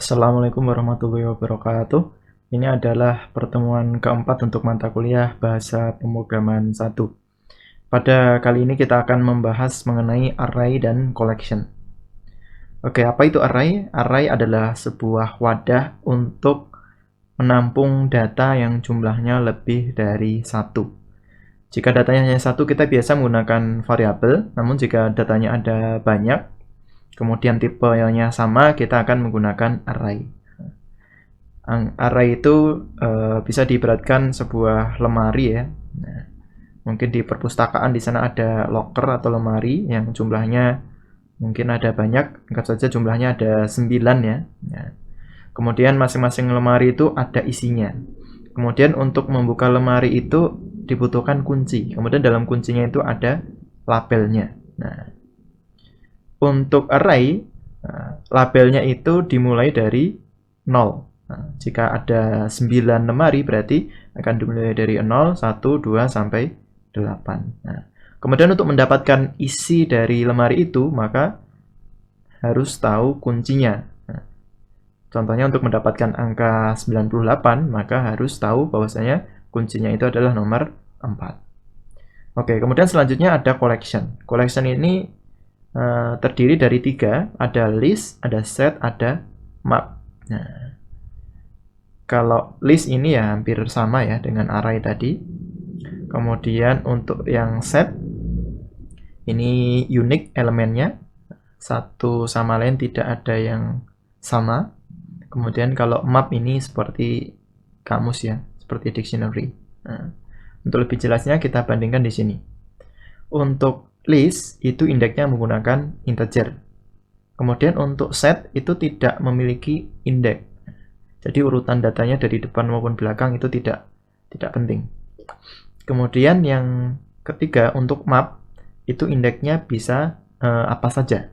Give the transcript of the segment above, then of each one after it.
Assalamualaikum warahmatullahi wabarakatuh. Ini adalah pertemuan keempat untuk mata kuliah Bahasa Pemrograman 1. Pada kali ini kita akan membahas mengenai array dan collection. Oke, apa itu array? Array adalah sebuah wadah untuk menampung data yang jumlahnya lebih dari satu. Jika datanya hanya satu, kita biasa menggunakan variabel, namun jika datanya ada banyak, kemudian tipenya sama, kita akan menggunakan array. Array itu bisa diibaratkan sebuah lemari ya. Nah, mungkin di perpustakaan di sana ada locker atau lemari yang jumlahnya mungkin ada banyak, anggap saja jumlahnya ada 9 ya. Nah, kemudian masing-masing lemari itu ada isinya. Kemudian untuk membuka lemari itu dibutuhkan kunci. Kemudian dalam kuncinya itu ada labelnya. Nah, untuk array, labelnya itu dimulai dari 0. Nah, jika ada 9 lemari berarti akan dimulai dari 0, 1, 2, sampai 8. Nah, kemudian untuk mendapatkan isi dari lemari itu, maka harus tahu kuncinya. Nah, contohnya untuk mendapatkan angka 98, maka harus tahu bahwasanya kuncinya itu adalah nomor 4. Oke, kemudian selanjutnya ada collection. Collection ini terdiri dari 3, ada list, ada set, ada map. Nah, kalau list ini ya hampir sama ya dengan array tadi. Kemudian untuk yang set, ini unique elemennya, satu sama lain tidak ada yang sama. Kemudian kalau map ini seperti kamus ya, seperti dictionary. Nah, untuk lebih jelasnya kita bandingkan di sini. Untuk list itu indeksnya menggunakan integer. Kemudian untuk set itu tidak memiliki indeks. Jadi urutan datanya dari depan maupun belakang itu tidak penting. Kemudian yang ketiga untuk map itu indeksnya bisa apa saja,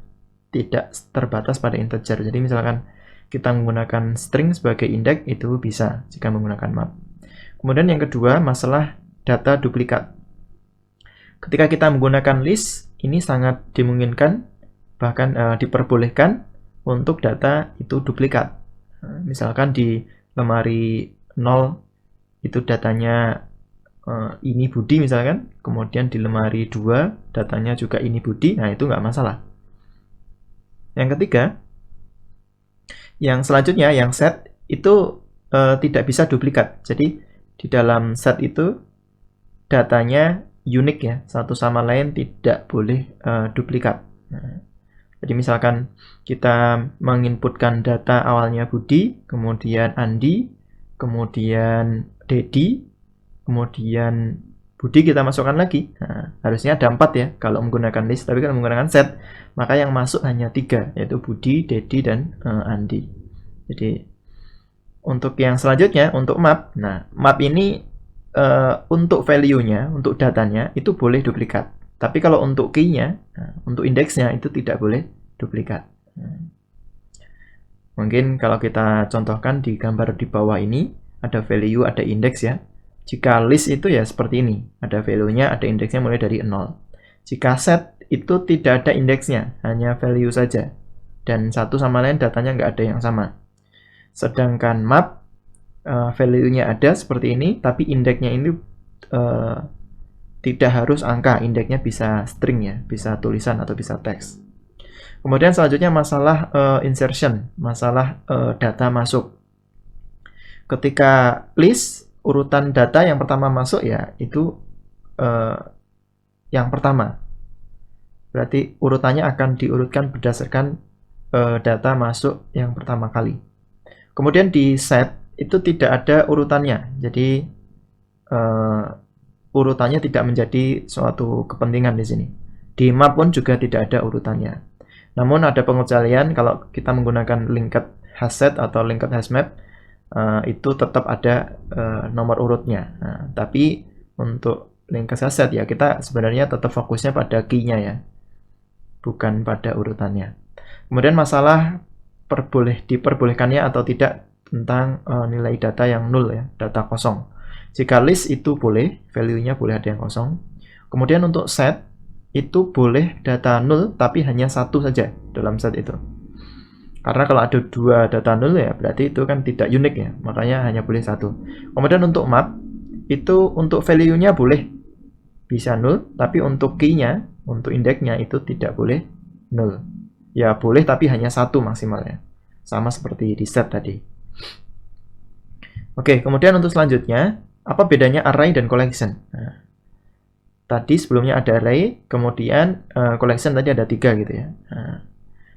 tidak terbatas pada integer. Jadi misalkan kita menggunakan string sebagai indeks itu bisa jika menggunakan map. Kemudian yang kedua masalah data duplikat. Ketika kita menggunakan list ini sangat dimungkinkan bahkan diperbolehkan untuk data itu duplikat. Misalkan di lemari 0 itu datanya ini Budi misalkan, kemudian di lemari 2 datanya juga ini Budi, nah itu nggak masalah. Yang ketiga, yang selanjutnya yang set itu tidak bisa duplikat. Jadi di dalam set itu datanya unik ya, satu sama lain tidak boleh duplikat. Nah, jadi misalkan kita menginputkan data awalnya Budi, kemudian Andi, kemudian Dedi, kemudian Budi kita masukkan lagi. Nah, harusnya ada 4 ya kalau menggunakan list, tapi kalau menggunakan set, maka yang masuk hanya 3, yaitu Budi, Dedi, dan Andi. Jadi untuk yang selanjutnya, untuk map. Nah, map ini untuk value-nya, untuk datanya, itu boleh duplikat. Tapi kalau untuk key-nya, untuk indeksnya itu tidak boleh duplikat. Mungkin kalau kita contohkan di gambar di bawah ini, ada value, ada indeks ya. Jika list itu ya seperti ini, ada value-nya, ada indeksnya mulai dari 0. Jika set itu tidak ada indeksnya, hanya value saja. Dan satu sama lain datanya nggak ada yang sama. Sedangkan map, value-nya ada seperti ini, tapi indeksnya ini tidak harus angka, indeksnya bisa string ya, bisa tulisan atau bisa teks. Kemudian selanjutnya masalah insertion, masalah data masuk. Ketika list, urutan data yang pertama masuk ya itu yang pertama. Berarti urutannya akan diurutkan berdasarkan data masuk yang pertama kali. Kemudian di set itu tidak ada urutannya, jadi urutannya tidak menjadi suatu kepentingan di sini. Di map pun juga tidak ada urutannya. Namun ada pengecualian kalau kita menggunakan linked hasset atau linked hashmap itu tetap ada nomor urutnya. Nah, tapi untuk linked hasset ya kita sebenarnya tetap fokusnya pada key-nya ya, bukan pada urutannya. Kemudian masalah diperbolehkannya atau tidak tentang nilai data yang nol ya, data kosong. Jika list itu boleh, value-nya boleh ada yang kosong. Kemudian untuk set, itu boleh data nol, tapi hanya satu saja dalam set itu. Karena kalau ada 2 data null ya berarti itu kan tidak unik ya, makanya hanya boleh 1. Kemudian untuk map, itu untuk value-nya boleh bisa null, tapi untuk key-nya, untuk indeksnya itu tidak boleh null. Ya boleh tapi hanya 1 maksimalnya. Sama seperti di set tadi. Oke, kemudian untuk selanjutnya, apa bedanya array dan collection? Nah, tadi sebelumnya ada array, kemudian collection tadi ada 3 gitu ya. Nah,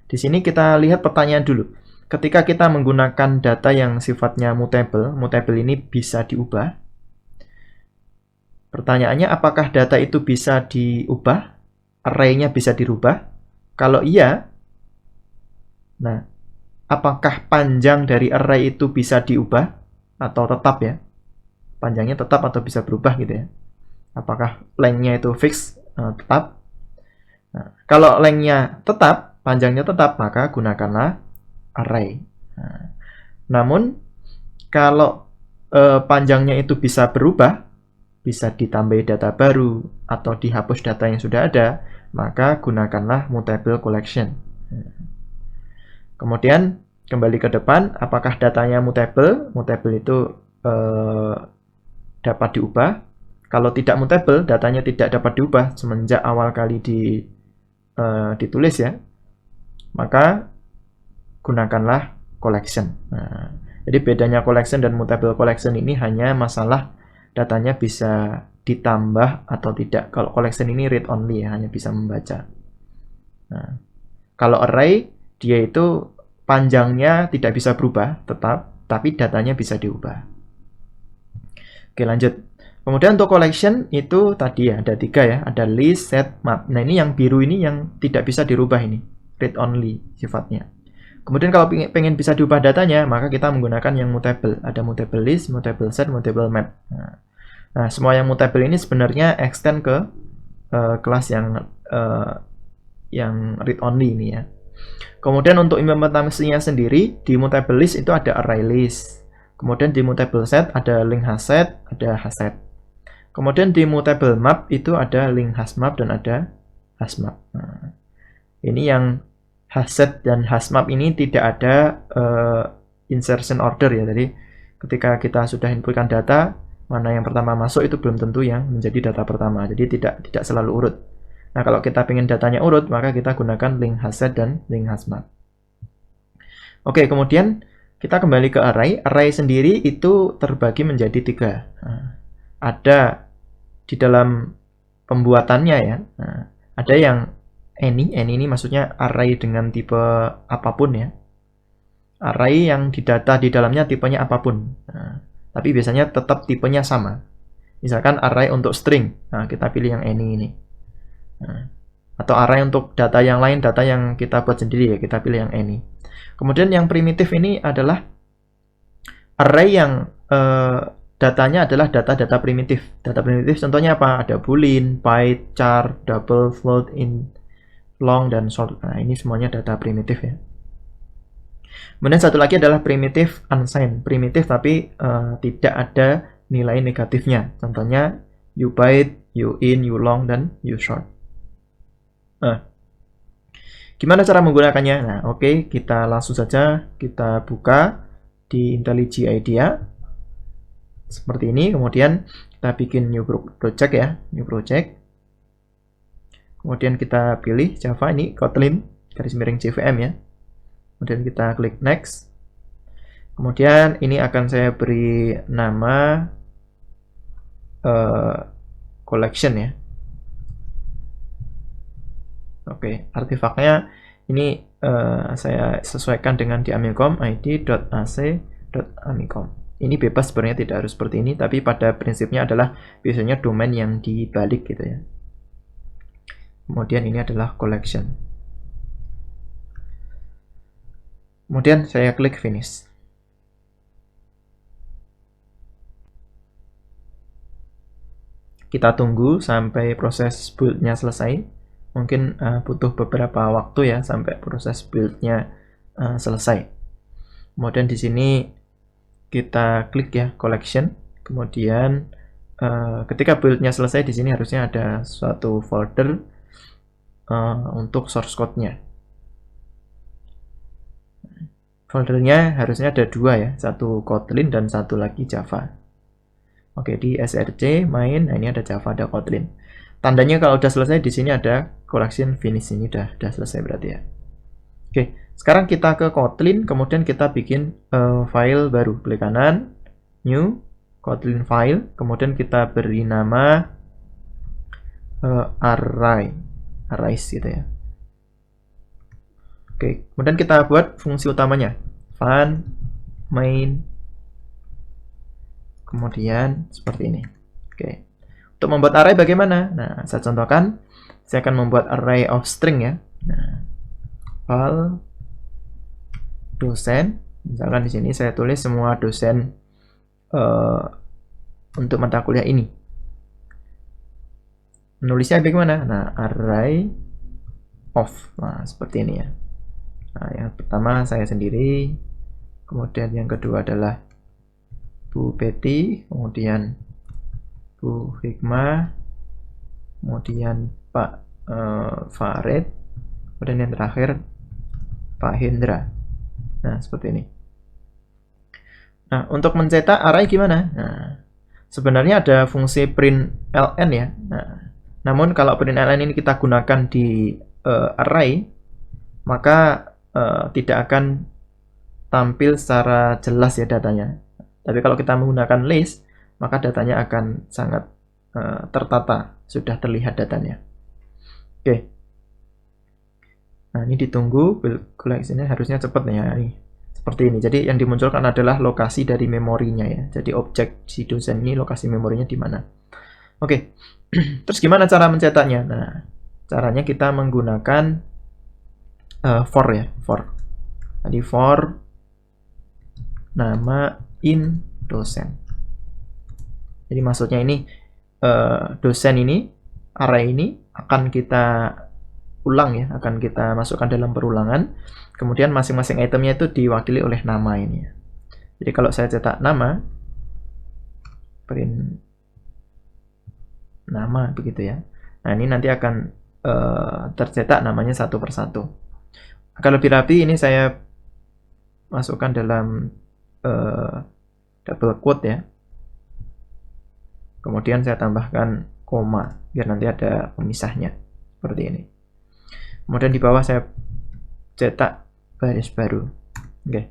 di sini kita lihat pertanyaan dulu. Ketika kita menggunakan data yang sifatnya mutable, mutable ini bisa diubah. Pertanyaannya, apakah data itu bisa diubah? Array-nya bisa dirubah? Kalau iya, nah, apakah panjang dari array itu bisa diubah? Atau tetap ya? Panjangnya tetap atau bisa berubah gitu ya? Apakah length-nya itu fix, tetap? Nah, kalau length-nya tetap, panjangnya tetap, maka gunakanlah array. Nah, namun, kalau panjangnya itu bisa berubah, bisa ditambah data baru, atau dihapus data yang sudah ada, maka gunakanlah mutable collection. Kemudian, kembali ke depan, apakah datanya mutable? Mutable itu dapat diubah. Kalau tidak mutable, datanya tidak dapat diubah semenjak awal kali ditulis ya, maka gunakanlah collection. Nah, jadi bedanya collection dan mutable collection ini hanya masalah datanya bisa ditambah atau tidak. Kalau collection ini read only ya, hanya bisa membaca. Nah, kalau array, dia itu panjangnya tidak bisa berubah, tetap, tapi datanya bisa diubah. Oke, lanjut. Kemudian untuk collection itu tadi ya, ada 3 ya, ada list, set, map. Nah, ini yang biru ini yang tidak bisa dirubah ini, read only sifatnya. Kemudian kalau pengen bisa diubah datanya, maka kita menggunakan yang mutable. Ada mutable list, mutable set, mutable map. Nah, semua yang mutable ini sebenarnya extend ke kelas yang read only ini ya. Kemudian untuk implementasinya sendiri, di mutable list itu ada array list. Kemudian di mutable set ada link hasset, ada hasset. Kemudian di mutable map itu ada link hasmap dan ada hasmap. Nah, ini yang hasset dan hasmap ini tidak ada insertion order ya. Jadi ketika kita sudah inputkan data, mana yang pertama masuk itu belum tentu yang menjadi data pertama. Jadi tidak selalu urut. Nah, kalau kita ingin datanya urut, maka kita gunakan link hasset dan link hasmap. Oke, kemudian kita kembali ke array. Array sendiri itu terbagi menjadi 3. Nah, ada di dalam pembuatannya ya. Nah, ada yang any ini maksudnya array dengan tipe apapun ya. Array yang didata di dalamnya tipenya apapun. Nah, tapi biasanya tetap tipenya sama. Misalkan array untuk string. Nah, kita pilih yang any ini. Nah, atau array untuk data yang lain, data yang kita buat sendiri ya, kita pilih yang any. Kemudian yang primitif ini adalah array yang datanya adalah data-data primitif. Data primitif contohnya apa? Ada boolean, byte, char, double, float, int, long, dan short. Nah, ini semuanya data primitif ya. Kemudian satu lagi adalah primitif unsigned. Primitif tapi tidak ada nilai negatifnya. Contohnya ubyte, uint, ulong, dan ushort. Nah, gimana cara menggunakannya? Nah, oke, kita langsung saja kita buka di IntelliJ IDEA. Seperti ini, kemudian kita bikin new project ya, new project. Kemudian kita pilih Java ini, Kotlin, garis miring JVM ya. Kemudian kita klik next. Kemudian ini akan saya beri nama collection ya. Oke, artefaknya ini saya sesuaikan dengan di Amicom id.ac.amicom. Ini bebas sebenarnya, tidak harus seperti ini, tapi pada prinsipnya adalah biasanya domain yang dibalik gitu ya. Kemudian ini adalah collection. Kemudian saya klik finish. Kita tunggu sampai proses build-nya selesai. Mungkin butuh beberapa waktu ya sampai proses build-nya selesai. Kemudian di sini kita klik ya collection. Kemudian ketika build-nya selesai, di sini harusnya ada suatu folder untuk source code-nya. foldernya harusnya ada 2 ya, satu Kotlin dan satu lagi Java. Oke, di src main, nah ini ada Java, ada Kotlin. Tandanya kalau udah selesai di sini ada collection finish, ini udah selesai berarti ya. Oke, sekarang kita ke Kotlin, kemudian kita bikin file baru. Klik kanan, new, Kotlin file, kemudian kita beri nama arrays gitu ya. Oke, kemudian kita buat fungsi utamanya, fun, main, kemudian seperti ini. Oke, untuk membuat array bagaimana? Nah, saya contohkan, saya akan membuat array of string ya. Nah, val dosen, misalkan di sini saya tulis semua dosen untuk mata kuliah ini. Menulisnya bagaimana? Nah, array of, nah seperti ini ya. Nah, yang pertama saya sendiri, kemudian yang kedua adalah Bu Betty, kemudian Bu Hikmah, kemudian Pak Farid, kemudian yang terakhir Pak Hendra. Nah, seperti ini. Nah, untuk mencetak array gimana? Nah, sebenarnya ada fungsi print ln ya. Nah, namun kalau print ln ini kita gunakan di array, maka tidak akan tampil secara jelas ya datanya. Tapi kalau kita menggunakan list, maka datanya akan sangat tertata, sudah terlihat datanya. Oke. Nah, ini ditunggu, build collection-nya harusnya cepat nih ya. Ini seperti ini. Jadi yang dimunculkan adalah lokasi dari memorinya ya. Jadi objek si dosen ini lokasi memorinya di mana. Oke. Terus gimana cara mencetaknya? Nah, caranya kita menggunakan for ya, for. Tadi for nama in dosen. Jadi maksudnya ini dosen ini, array ini akan kita ulang ya, akan kita masukkan dalam perulangan. Kemudian masing-masing itemnya itu diwakili oleh nama ini ya. Jadi kalau saya cetak nama, print nama begitu ya. Nah, ini nanti akan tercetak namanya satu persatu. Agar lebih rapi, ini saya masukkan dalam double quote ya. Kemudian saya tambahkan koma, biar nanti ada pemisahnya. Seperti ini. Kemudian di bawah saya cetak baris baru. Oke.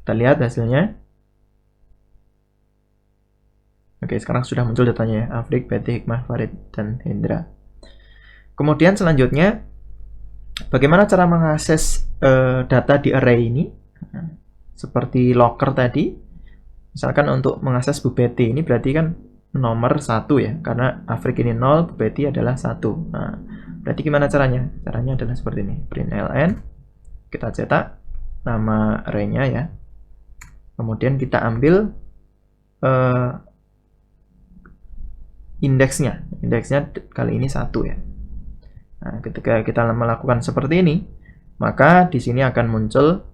Kita lihat hasilnya. Oke, sekarang sudah muncul datanya ya. Afrik, Betty, Hikmah, Farid, dan Hendra. Kemudian selanjutnya, bagaimana cara mengakses data di array ini? Seperti locker tadi, misalkan untuk mengakses Bu Betty, ini berarti kan nomor 1 ya, karena Afrik ini 0, Bu Betty adalah 1. Nah, berarti gimana caranya? Caranya adalah seperti ini, print ln, kita cetak nama array-nya ya, kemudian kita ambil indeksnya kali ini 1 ya. Nah, ketika kita melakukan seperti ini, maka di sini akan muncul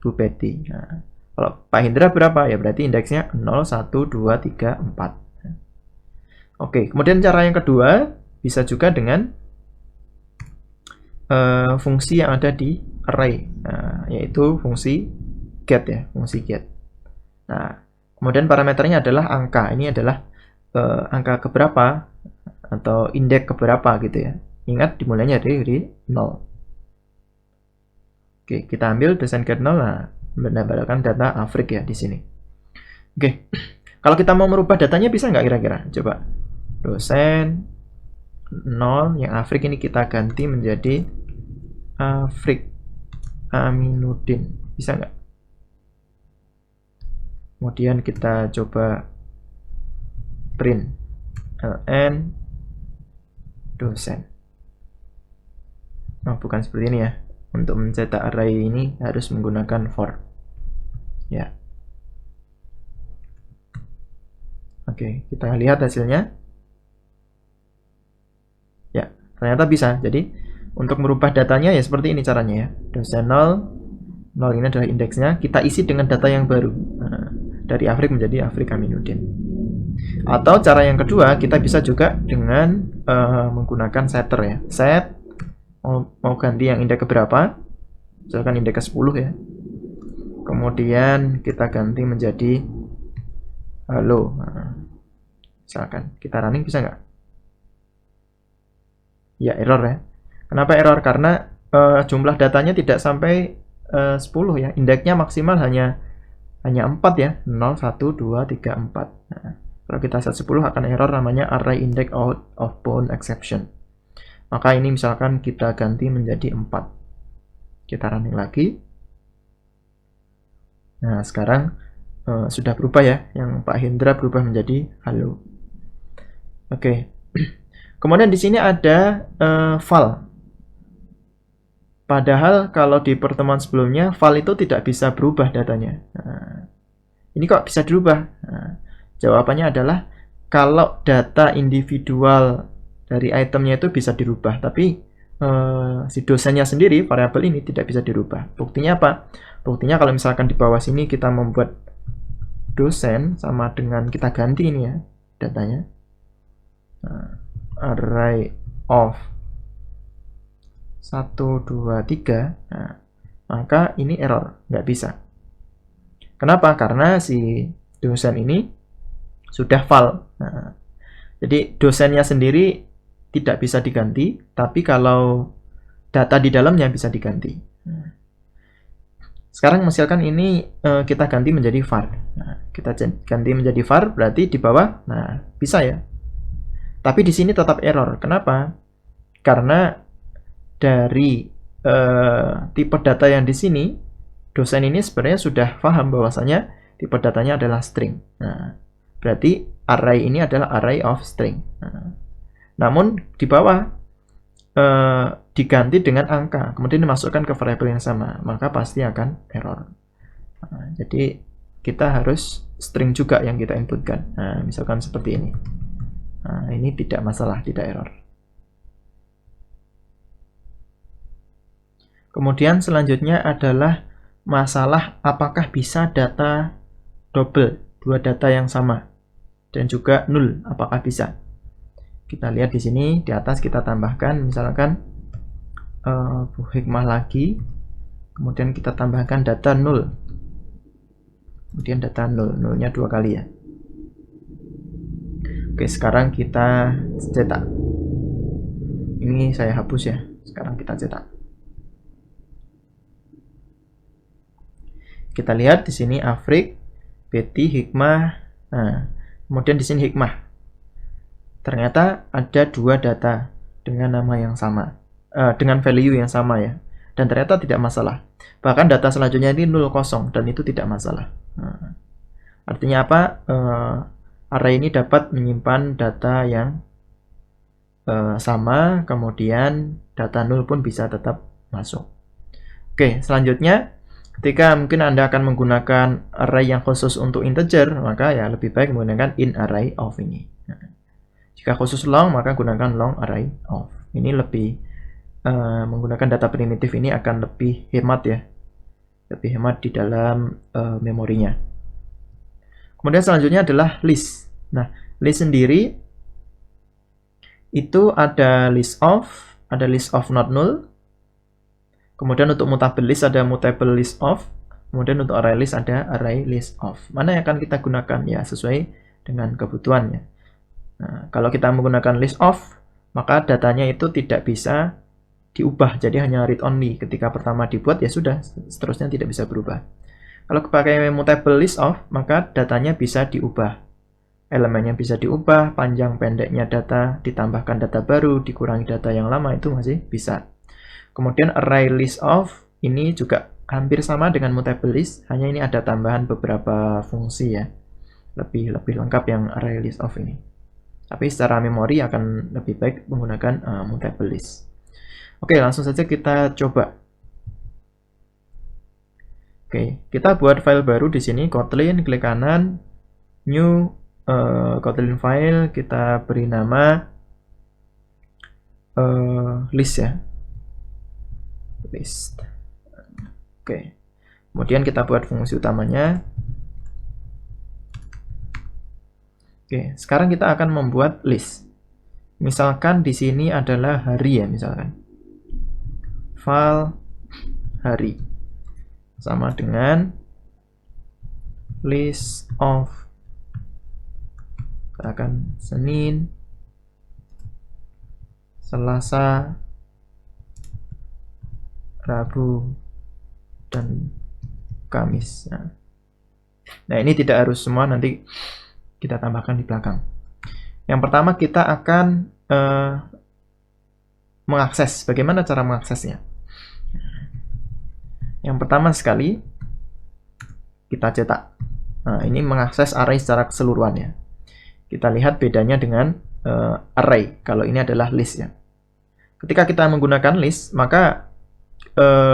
Bu Betty. Nah, kalau Pak Hendra berapa? Ya berarti indeksnya 0, 1, 2, 3, 4. Oke, kemudian cara yang kedua bisa juga dengan fungsi yang ada di array, yaitu fungsi get ya, fungsi get. Nah, kemudian parameternya adalah angka. Ini adalah angka keberapa atau indeks keberapa gitu ya. Ingat dimulainya dari 0. Oke, kita ambil dosen get 0, nah, mendapatkan data Afrik ya di sini. Oke, kalau kita mau merubah datanya bisa nggak kira-kira? Coba dosen 0 yang Afrik ini kita ganti menjadi Afrik Aminuddin, bisa nggak? Kemudian kita coba print ln dosen. Oh, bukan seperti ini ya. Untuk mencetak array ini harus menggunakan for. Ya. Oke, kita lihat hasilnya. Ya, ternyata bisa. Jadi, untuk merubah datanya ya seperti ini caranya ya. Dosen 0 ini adalah indeksnya. Kita isi dengan data yang baru. Nah, dari Afrik menjadi Afrik Aminuddin. Atau cara yang kedua, kita bisa juga dengan menggunakan setter ya. Set mau ganti yang indeks keberapa, misalkan indeks ke 10 ya, kemudian kita ganti menjadi halo. Nah, misalkan kita running bisa nggak? Ya, error ya. Kenapa error? Karena jumlah datanya tidak sampai 10 ya. Indeksnya maksimal hanya 4 ya. 0, 1, 2, 3, 4. Nah, kalau kita set 10 akan error namanya array index out of bound exception. Maka ini misalkan kita ganti menjadi 4. Kita running lagi. Nah, sekarang sudah berubah ya. Yang Pak Hendra berubah menjadi halo. Oke. Kemudian di sini ada val. Padahal kalau di pertemuan sebelumnya val itu tidak bisa berubah datanya. Nah, ini kok bisa dirubah? Nah, jawabannya adalah kalau data individual dari itemnya itu bisa dirubah, tapi si dosennya sendiri, variabel ini tidak bisa dirubah. Buktinya apa? Buktinya kalau misalkan di bawah sini kita membuat dosen sama dengan kita ganti ini ya datanya. Nah, array of 1, 2, 3. Nah, maka ini error, nggak bisa. Kenapa? Karena si dosen ini sudah val. Nah, jadi dosennya sendiri tidak bisa diganti, tapi kalau data di dalamnya bisa diganti. Nah, sekarang misalkan ini kita ganti menjadi var. Nah, kita ganti menjadi var berarti di bawah, nah bisa ya. Tapi di sini tetap error. Kenapa? Karena dari tipe data yang di sini, dosen ini sebenarnya sudah paham bahwasanya tipe datanya adalah string. Nah, berarti array ini adalah array of string. Nah, namun di bawah diganti dengan angka, kemudian dimasukkan ke variabel yang sama, maka pasti akan error. Nah, jadi kita harus string juga yang kita inputkan. Nah, misalkan seperti ini. Nah, ini tidak masalah, tidak error. Kemudian selanjutnya adalah masalah apakah bisa data double, dua data yang sama, dan juga null, apakah bisa. Kita lihat di sini, di atas kita tambahkan, misalkan Bu Hikmah lagi, kemudian kita tambahkan data null. Kemudian data null, nullnya 2 kali ya. Oke, sekarang kita cetak. Ini saya hapus ya. Sekarang kita cetak. Kita lihat di sini Afrik, Betty, Hikmah. Nah, kemudian di sini Hikmah. Ternyata ada 2 data dengan nama yang sama, dengan value yang sama ya. Dan ternyata tidak masalah. Bahkan data selanjutnya ini 0, 0 dan itu tidak masalah. Nah, artinya apa? Array ini dapat menyimpan data yang sama, kemudian data 0 pun bisa tetap masuk. Oke, selanjutnya ketika mungkin Anda akan menggunakan array yang khusus untuk integer, maka ya lebih baik menggunakan in array of ini. Nah, jika khusus long, maka gunakan long array of. Ini lebih menggunakan data primitif ini akan lebih hemat ya, lebih hemat di dalam memorinya. Kemudian selanjutnya adalah list. Nah, list sendiri itu ada list of not null. Kemudian untuk mutable list ada mutable list of. Kemudian untuk array list ada array list of. Mana yang akan kita gunakan? Ya, sesuai dengan kebutuhannya. Nah, kalau kita menggunakan list of, maka datanya itu tidak bisa diubah. Jadi hanya read only. Ketika pertama dibuat, ya sudah, seterusnya tidak bisa berubah. Kalau pakai mutable list of, maka datanya bisa diubah. Elemennya bisa diubah, panjang pendeknya data, ditambahkan data baru, dikurangi data yang lama, itu masih bisa. Kemudian array list of, ini juga hampir sama dengan mutable list, hanya ini ada tambahan beberapa fungsi ya. Lebih lengkap yang array list of ini. Tapi secara memori akan lebih baik menggunakan mutable list. Oke, langsung saja kita coba. Oke, kita buat file baru di sini, Kotlin, klik kanan, new Kotlin file, kita beri nama list ya, list. Oke, kemudian kita buat fungsi utamanya. Oke, sekarang kita akan membuat list. Misalkan di sini adalah hari ya, misalkan file hari sama dengan list of misalkan Senin, Selasa, Rabu, dan Kamis. Nah, ini tidak harus semua, nanti kita tambahkan di belakang. Yang pertama kita akan mengakses. Bagaimana cara mengaksesnya? Yang pertama sekali kita cetak. Nah, ini mengakses array secara keseluruhan ya. Kita lihat bedanya dengan array. Kalau ini adalah list ya. Ketika kita menggunakan list, maka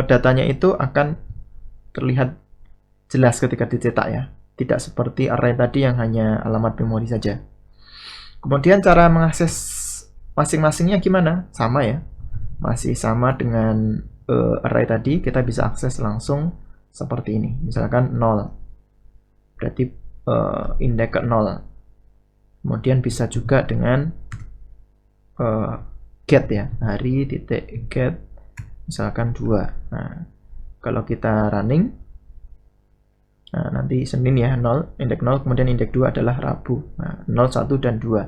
datanya itu akan terlihat jelas ketika dicetak ya. Tidak seperti array tadi yang hanya alamat memori saja. Kemudian cara mengakses masing-masingnya gimana? Sama ya. Masih sama dengan array tadi, kita bisa akses langsung seperti ini. Misalkan 0. Berarti indeks ke 0. Kemudian bisa juga dengan get ya. Hari titik get misalkan 2. Nah, kalau kita running, nah, nanti Senin ya 0, indeks 0, kemudian indeks 2 adalah Rabu. Nah, 0, 1, dan 2.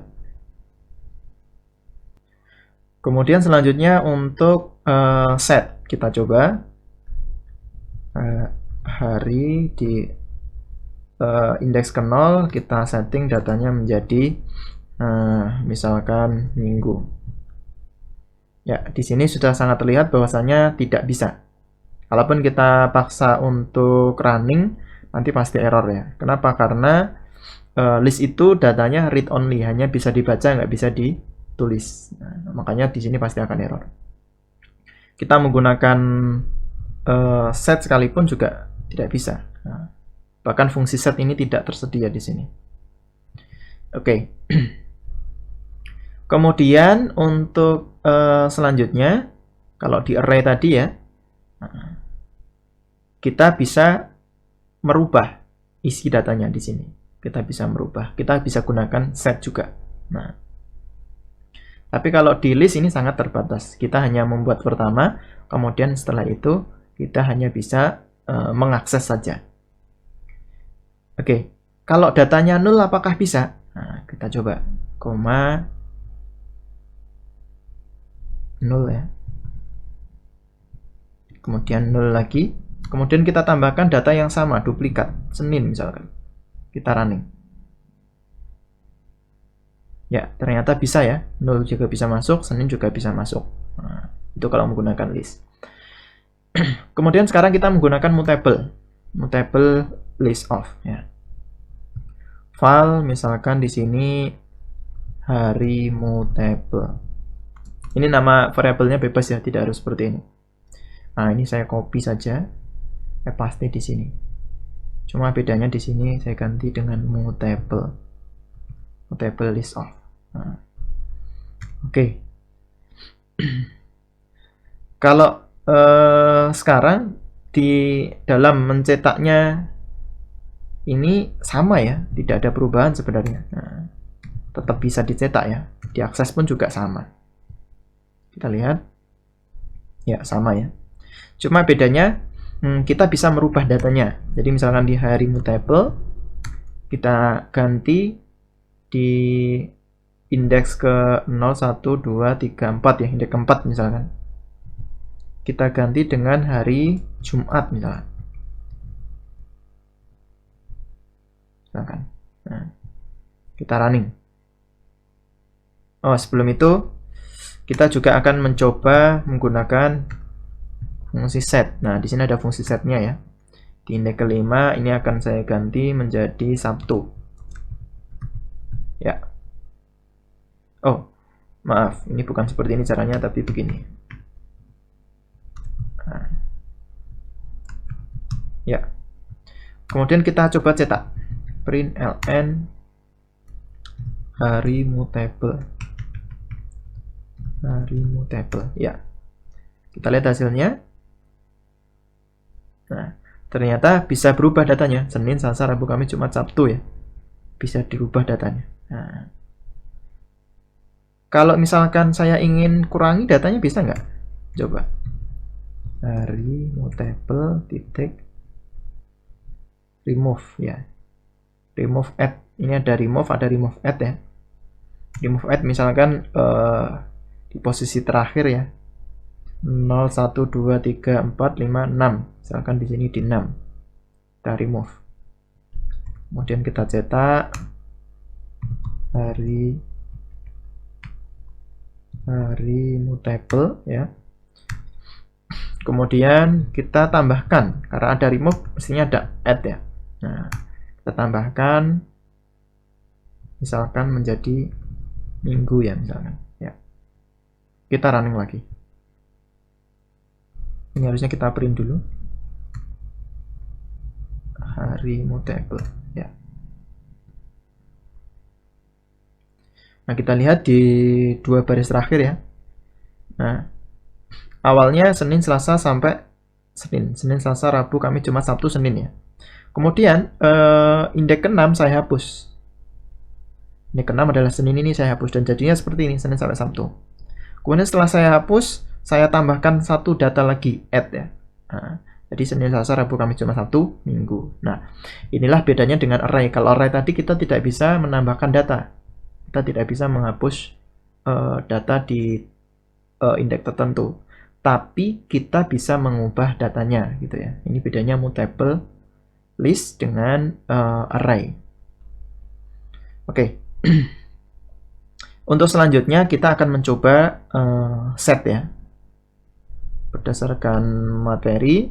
Kemudian selanjutnya untuk set, kita coba hari di indeks ke 0, kita setting datanya menjadi misalkan minggu. Ya, di sini sudah sangat terlihat bahwasanya tidak bisa. Kalaupun kita paksa untuk running, nanti pasti error ya. Kenapa? Karena list itu datanya read only, hanya bisa dibaca, nggak bisa ditulis. Nah, makanya di sini pasti akan error. Kita menggunakan set sekalipun juga tidak bisa. Nah, bahkan fungsi set ini tidak tersedia di sini. Oke. Kemudian untuk selanjutnya, kalau di array tadi ya, kita bisa merubah isi datanya di sini. Kita bisa merubah. Kita bisa gunakan set juga. Nah, tapi kalau di list ini sangat terbatas. Kita hanya membuat pertama, kemudian setelah itu kita hanya bisa mengakses saja. Oke, kalau datanya 0 apakah bisa? Nah, kita coba. Koma 0 ya. Kemudian 0 lagi. Kemudian kita tambahkan data yang sama, duplikat. Senin misalkan. Kita running. Ya, ternyata bisa ya. 0 juga bisa masuk, Senin juga bisa masuk. Nah, itu kalau menggunakan list. Kemudian sekarang kita menggunakan mutable. Mutable list of ya. File misalkan di sini hari mutable. Ini nama variabelnya bebas ya, tidak harus seperti ini. Nah, ini saya copy saja. Saya paste di sini. Cuma bedanya di sini saya ganti dengan mutable. Mutable list of. Nah. Oke. Kalau sekarang di dalam mencetaknya ini sama ya, tidak ada perubahan sebenarnya. Nah, tetap bisa dicetak ya. Diakses pun juga sama. Kita lihat. Ya, sama ya. Cuma bedanya kita bisa merubah datanya. Jadi misalkan di hari mutable kita ganti di indeks ke 0, 1, 2, 3, 4 ya, indeks keempat misalkan. Kita ganti dengan hari Jumat misalkan. Nah, kita running. Oh, sebelum itu kita juga akan mencoba menggunakan fungsi set. Nah, di sini ada fungsi setnya ya. Di indeks kelima ini akan saya ganti menjadi Sabtu. Ya. Oh, maaf, ini bukan seperti ini caranya, tapi begini. Nah. Ya. Kemudian kita coba cetak. Print ln hari mutable. Hari mutable. Ya. Kita lihat hasilnya. Nah, ternyata bisa berubah datanya. Senin, Selasa, Rabu, Kamis, Jumat, Sabtu ya. Bisa dirubah datanya. Nah. Kalau misalkan saya ingin kurangi datanya bisa nggak? Coba. Hari mutable titik remove ya. remove add. Ini ada remove add ya. Remove add misalkan di posisi terakhir ya. 0, 1, 2, 3, 4, 5, 6. Misalkan di sini di 6. Kita remove. Kemudian kita cetak hari mutable ya. Kemudian kita tambahkan, karena ada remove mestinya ada add ya. Nah, kita tambahkan misalkan menjadi minggu ya misalkan ya. Kita running lagi. Ini harusnya kita print dulu. Hari mutable ya. Nah, kita lihat di dua baris terakhir ya. Nah, awalnya Senin, Selasa sampai Senin, Selasa, Rabu, Kamis, Jumat, Sabtu, Senin ya. Kemudian indeks ke-6 saya hapus. Indeks ke-6 adalah Senin, ini saya hapus dan jadinya seperti ini, Senin sampai Sabtu. Kemudian setelah saya hapus, saya tambahkan satu data lagi, add ya. Nah, jadi Senin, Selasa, Rabu, Kamis, Jumat, Sabtu, Minggu. Nah, inilah bedanya dengan array. Kalau array tadi kita tidak bisa menambahkan data. Kita tidak bisa menghapus data di indeks tertentu. Tapi kita bisa mengubah datanya gitu ya. Ini bedanya mutable list dengan array. Oke. Untuk selanjutnya kita akan mencoba set ya. Berdasarkan materi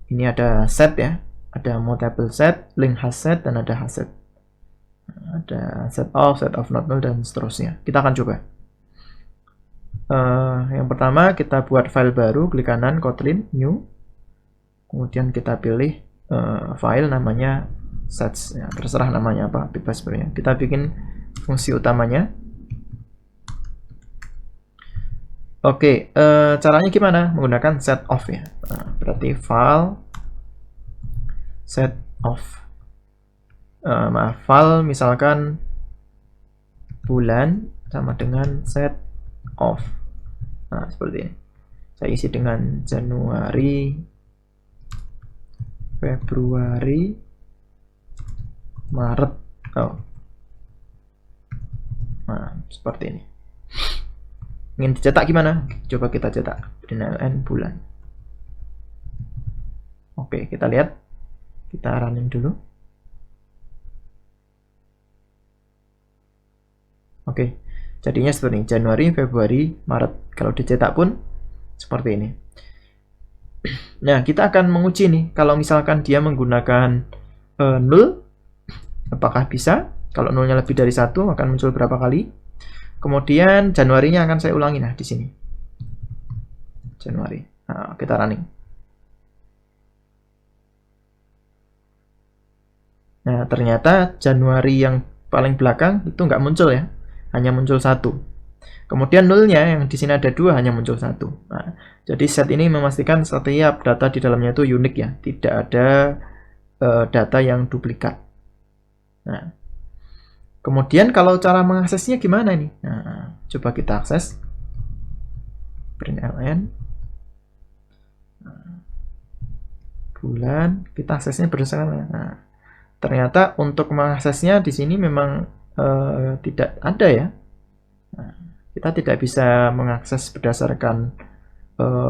ini ada set ya. Ada mutable set, link hasset dan ada hasset. Ada set of not null dan seterusnya. Kita akan coba. Yang pertama kita buat file baru, klik kanan, Kotlin, new. Kemudian kita pilih file namanya sets. Ya, terserah namanya apa, bebas sebenarnya. Kita bikin fungsi utamanya. Oke, caranya gimana? Menggunakan set of ya. Berarti file set of. File misalkan bulan sama dengan set of. Nah, seperti ini. Saya isi dengan Januari, Februari, Maret. Nah, seperti ini. Ingin dicetak gimana? Coba kita cetak. println bulan. Oke, kita lihat. Kita running dulu. Oke, jadinya seperti ini, Januari, Februari, Maret. Kalau dicetak pun seperti ini. Nah, kita akan menguji nih, kalau misalkan dia menggunakan null, apakah bisa? Kalau nullnya lebih dari 1, akan muncul berapa kali? Kemudian Januarinya akan saya ulangi, nah di sini. Januari. Nah, kita running. Nah, ternyata Januari yang paling belakang itu nggak muncul ya. Hanya muncul 1. Kemudian nulnya yang di sini ada 2 hanya muncul 1. Nah, jadi set ini memastikan setiap data di dalamnya itu unik ya, tidak ada data yang duplikat. Nah, kemudian kalau cara mengaksesnya gimana nih? Nah, coba kita akses. println bulan, kita aksesnya berdasarkan. Nah, ternyata untuk mengaksesnya di sini memang tidak ada ya. Nah, kita tidak bisa mengakses berdasarkan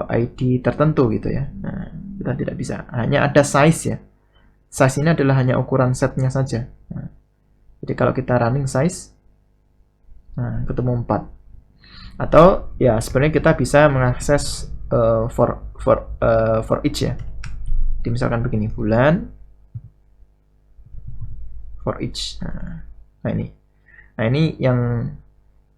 ID tertentu gitu ya. Nah, kita tidak bisa. Hanya ada size ya. Size ini adalah hanya ukuran setnya saja. Nah, jadi kalau kita running size, nah, ketemu 4. Atau ya sebenarnya kita bisa mengakses for each ya. Jadi misalkan begini, bulan for each. Nah ini. Nah, ini yang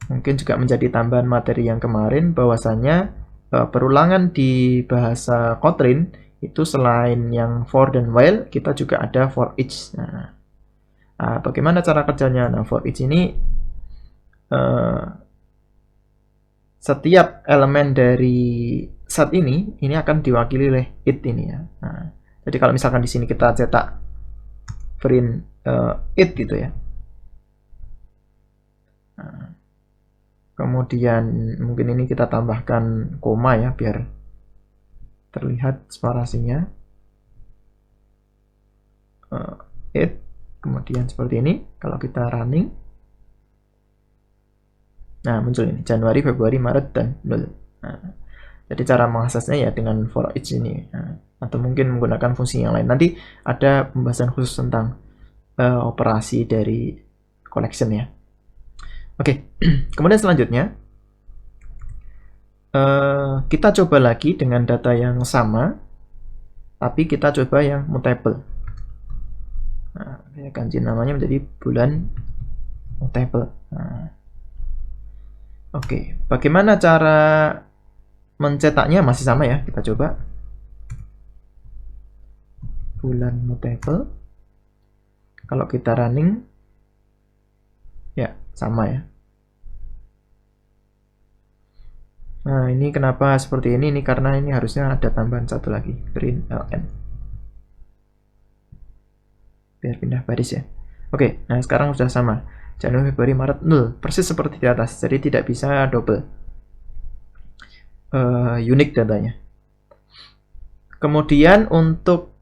mungkin juga menjadi tambahan materi yang kemarin, bahwasannya perulangan di bahasa Kotlin itu selain yang for dan while, kita juga ada for each. Nah, bagaimana cara kerjanya? Nah, for each ini setiap elemen dari set ini akan diwakili oleh it ini ya. Nah, jadi kalau misalkan di sini kita cetak print it gitu ya. Nah, kemudian mungkin ini kita tambahkan koma ya biar terlihat separasinya. It kemudian seperti ini. Kalau kita running, nah muncul ini Januari, Februari, Maret, dan 0. Nah, jadi cara mengaksesnya ya dengan for each ini, atau mungkin menggunakan fungsi yang lain. Nanti ada pembahasan khusus tentang operasi dari collection ya. Oke, kemudian selanjutnya kita coba lagi dengan data yang sama, tapi kita coba yang mutable. Nah, saya ganti namanya menjadi bulan mutable. Nah, oke, bagaimana cara mencetaknya? Masih sama ya, kita coba bulan mutable. Kalau kita running, ya sama ya. Nah, ini kenapa seperti ini? Ini karena ini harusnya ada tambahan satu lagi, print ln. Biar pindah baris ya. Oke, nah sekarang sudah sama. Januari, Februari, Maret 0. Persis seperti di atas, jadi tidak bisa double. Unik datanya. Kemudian untuk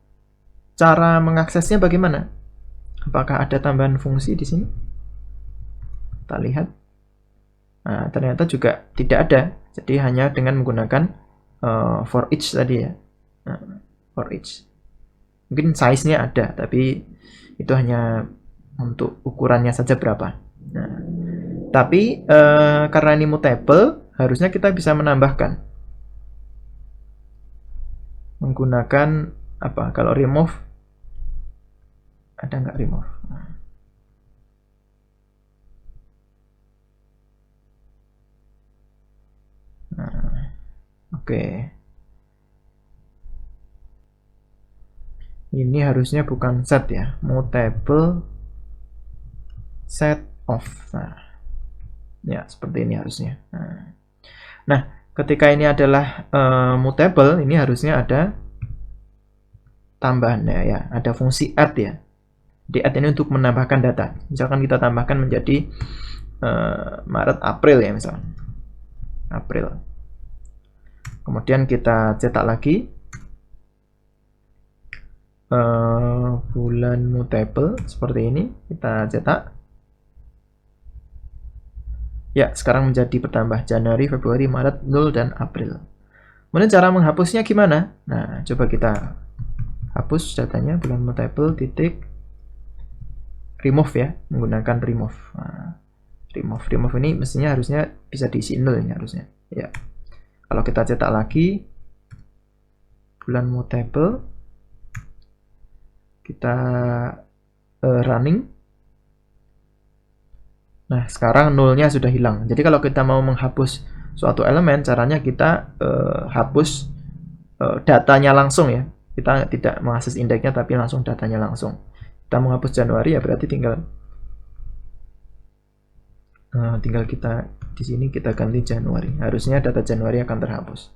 cara mengaksesnya bagaimana? Apakah ada tambahan fungsi di sini? Kita lihat. Nah, ternyata juga tidak ada. Jadi hanya dengan menggunakan for each tadi ya. Nah, for each. Mungkin size-nya ada, tapi itu hanya untuk ukurannya saja berapa. Nah, tapi karena ini mutable, harusnya kita bisa menambahkan. Menggunakan apa? Kalau remove, ada nggak remove? Nah, oke. Ini harusnya bukan set ya, mutable set of. Nah, ya seperti ini harusnya. Nah, ketika ini adalah mutable, ini harusnya ada tambahannya ya, ada fungsi add ya. Di add ini untuk menambahkan data. Misalkan kita tambahkan menjadi Maret April ya misalnya. April. Kemudian kita cetak lagi bulan mutable seperti ini, kita cetak. Ya, sekarang menjadi bertambah Januari, Februari, Maret, 0, dan April. Kemudian cara menghapusnya gimana? Nah, coba kita hapus datanya bulan mutable titik remove ya, menggunakan remove. Nah, remove ini mestinya harusnya bisa diisi 0 ini harusnya. Ya. Kalau kita cetak lagi bulan mutable, kita running. Nah, sekarang nolnya sudah hilang. Jadi kalau kita mau menghapus suatu elemen, caranya kita hapus datanya langsung ya. Kita tidak mengakses indeksnya, tapi langsung datanya langsung. Kita menghapus Januari ya berarti tinggal kita di sini kita ganti Januari. Harusnya data Januari akan terhapus.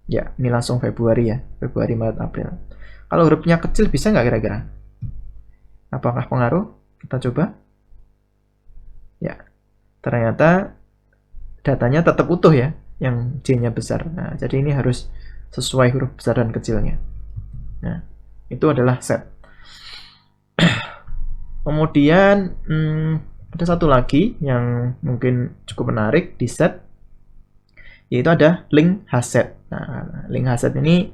Ya, ini langsung Februari ya. Februari, Maret, April. Kalau hurufnya kecil bisa nggak kira-kira? Apakah pengaruh? Kita coba. Ya, ternyata datanya tetap utuh ya, yang J-nya besar. Nah, jadi ini harus sesuai huruf besar dan kecilnya. Nah, itu adalah set. Kemudian ada satu lagi yang mungkin cukup menarik di set, yaitu ada link hasset. Nah, link hasset ini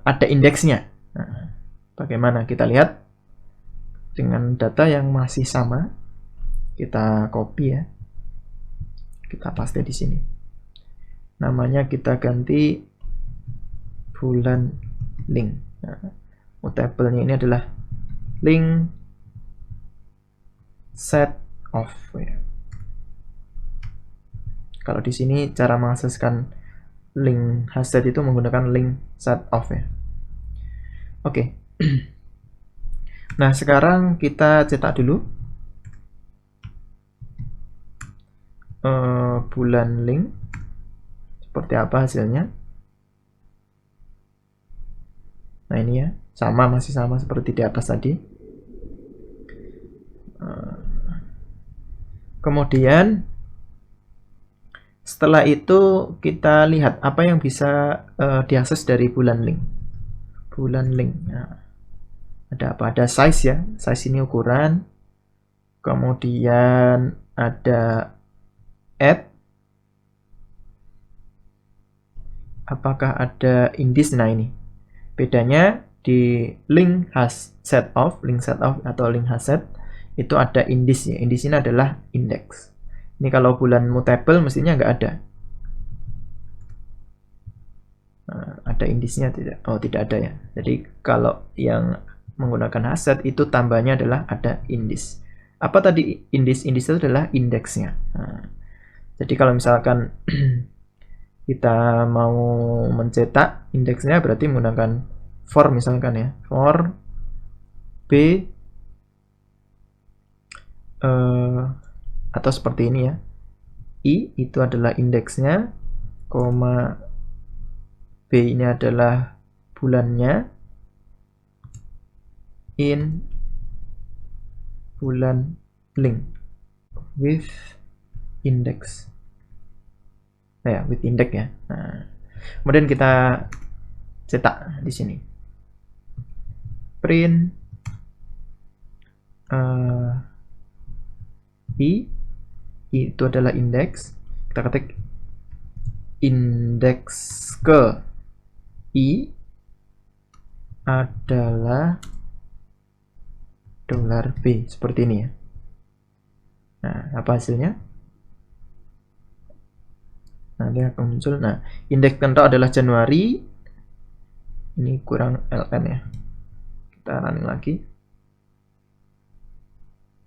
ada indeksnya. Nah, bagaimana kita lihat dengan data yang masih sama, kita copy ya, kita paste di sini. Namanya kita ganti bulan link. Nah, mutable-nya ini adalah link set of ya. Kalau di sini cara mengakseskan link hasset itu menggunakan link set of ya. Oke. Nah, sekarang kita cetak dulu bulan link seperti apa hasilnya. Nah, ini ya, masih sama seperti di atas tadi. Kemudian setelah itu kita lihat apa yang bisa diakses dari bulan link. bulan link. Nah, ada apa? Ada size ya. Size ini ukuran. Kemudian ada add. Apakah ada indis? Nah, ini. Bedanya di link has set of atau link has set itu ada indis ya. Indis ini adalah index. Ini kalau bulan mutable mestinya nggak ada. Nah, ada indisnya tidak? Oh, tidak ada ya. Jadi kalau yang menggunakan hasset itu tambahnya adalah ada indis. Apa tadi indis? Indis itu adalah indeksnya. Nah, jadi kalau misalkan kita mau mencetak indeksnya berarti menggunakan for misalkan ya. For B atau seperti ini ya. I itu adalah indeksnya, koma B ini adalah bulannya, in bulan link with index. Nah, ya, with index ya. Nah, kemudian kita cetak di sini. Print I itu adalah indeks. Kita ketik indeks ke I adalah $B seperti ini ya. Nah, apa hasilnya? Nah, dia akan muncul. Nah, indeks control adalah Januari. Ini kurang ln ya. Kita running lagi.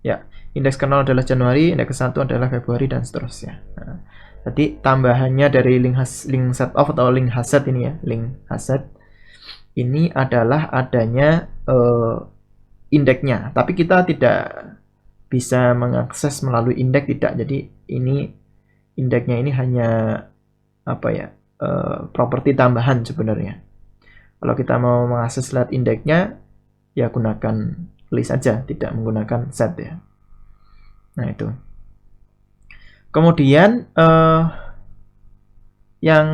Ya, indeks kernel adalah Januari, indeks ke 1 adalah Februari dan seterusnya. Nah, jadi tambahannya dari link set of atau link hasset ini ya, link hasset ini adalah adanya indeksnya, tapi kita tidak bisa mengakses melalui indeks tidak. Jadi ini indeksnya ini hanya apa ya, properti tambahan sebenarnya. Kalau kita mau mengakses lihat indeksnya ya gunakan list saja, tidak menggunakan set ya. Nah, itu. Kemudian yang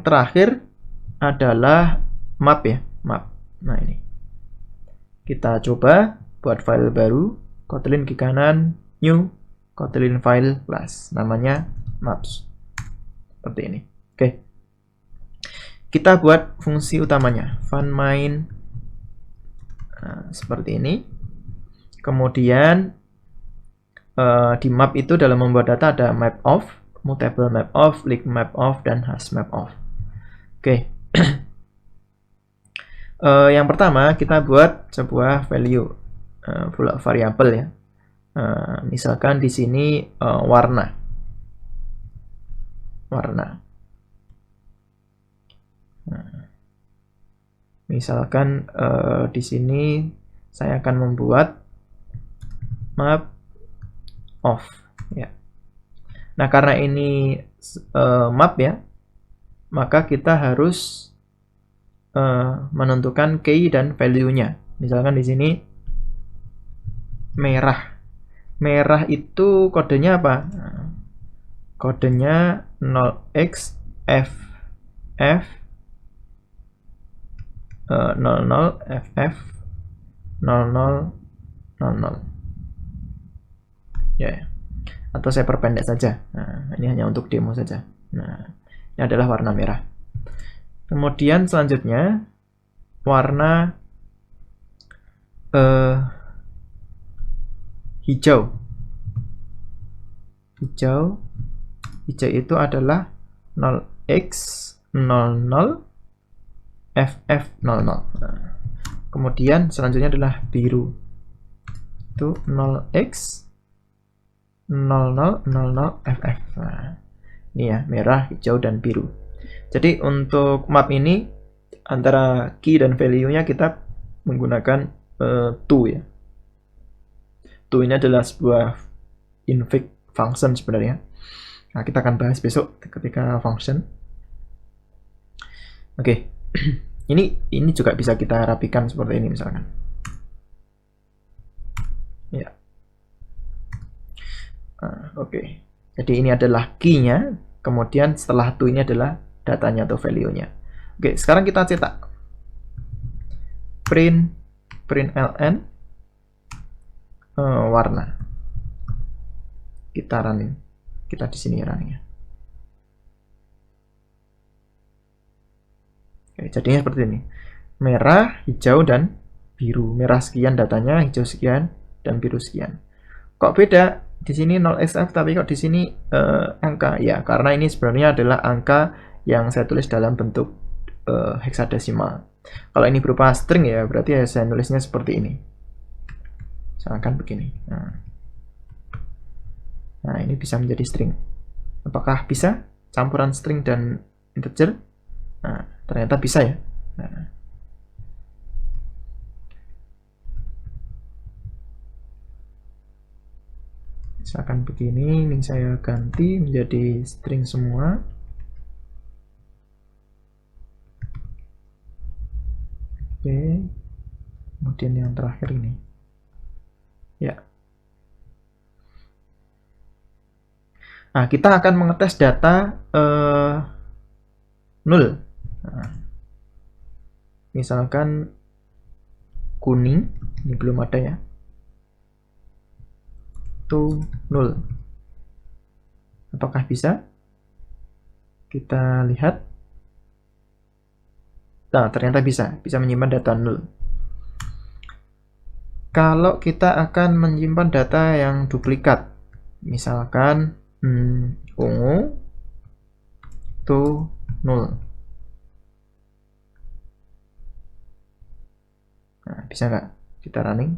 terakhir adalah map ya, map. Nah, ini. Kita coba buat file baru, Kotlin klik kanan, new, Kotlin file class, namanya maps. Seperti ini. Oke. Kita buat fungsi utamanya, fun main. Nah, seperti ini. Kemudian di map itu dalam membuat data ada map of, mutable map of, link map of, dan hash map of. Oke. Yang pertama kita buat sebuah value variabel ya. Misalkan di sini warna. Misalkan di sini saya akan membuat map of ya. Nah, karena ini map ya, maka kita harus menentukan key dan value-nya. Misalkan di sini merah. Merah itu kodenya apa? Nah, kodenya 0xFF 00FF 0000 ya, atau saya perpendek saja. Nah, ini hanya untuk demo saja. Nah, ini adalah warna merah. Kemudian selanjutnya warna hijau. Hijau itu adalah 0x00 FF00. Nah, kemudian selanjutnya adalah biru. Itu 0x 0000FF. Nah, ini ya, merah, hijau, dan biru. Jadi untuk map ini antara key dan value-nya kita menggunakan to ya. To ini adalah sebuah invite function sebenarnya. Nah, kita akan bahas besok ketika function. Oke. Ini juga bisa kita rapikan seperti ini misalkan. Ya. Oke. Jadi ini adalah key-nya, kemudian setelah to ini adalah datanya atau value-nya. Oke, sekarang kita cetak. println warna. Kita running. Kita di sini running. Oke, jadinya seperti ini. Merah, hijau, dan biru. Merah sekian datanya, hijau sekian, dan biru sekian. Kok beda? Di sini 0xf, tapi kok di sini angka? Ya, karena ini sebenarnya adalah angka yang saya tulis dalam bentuk heksadesimal. Kalau ini berupa string ya, berarti ya saya nulisnya seperti ini. Misalkan begini. Nah, ini bisa menjadi string. Apakah bisa campuran string dan integer? Nah, ternyata bisa ya. Nah. Misalkan begini, ini saya ganti menjadi string semua. Oke. Kemudian yang terakhir ini. Ya. Nah, kita akan mengetes data 0. Nah, misalkan kuning, ini belum ada ya. Itu 0. Apakah bisa? Kita lihat. Nah, ternyata bisa menyimpan data 0. Kalau kita akan menyimpan data yang duplikat, misalkan ungu itu 0. Nah, bisa nggak kita running?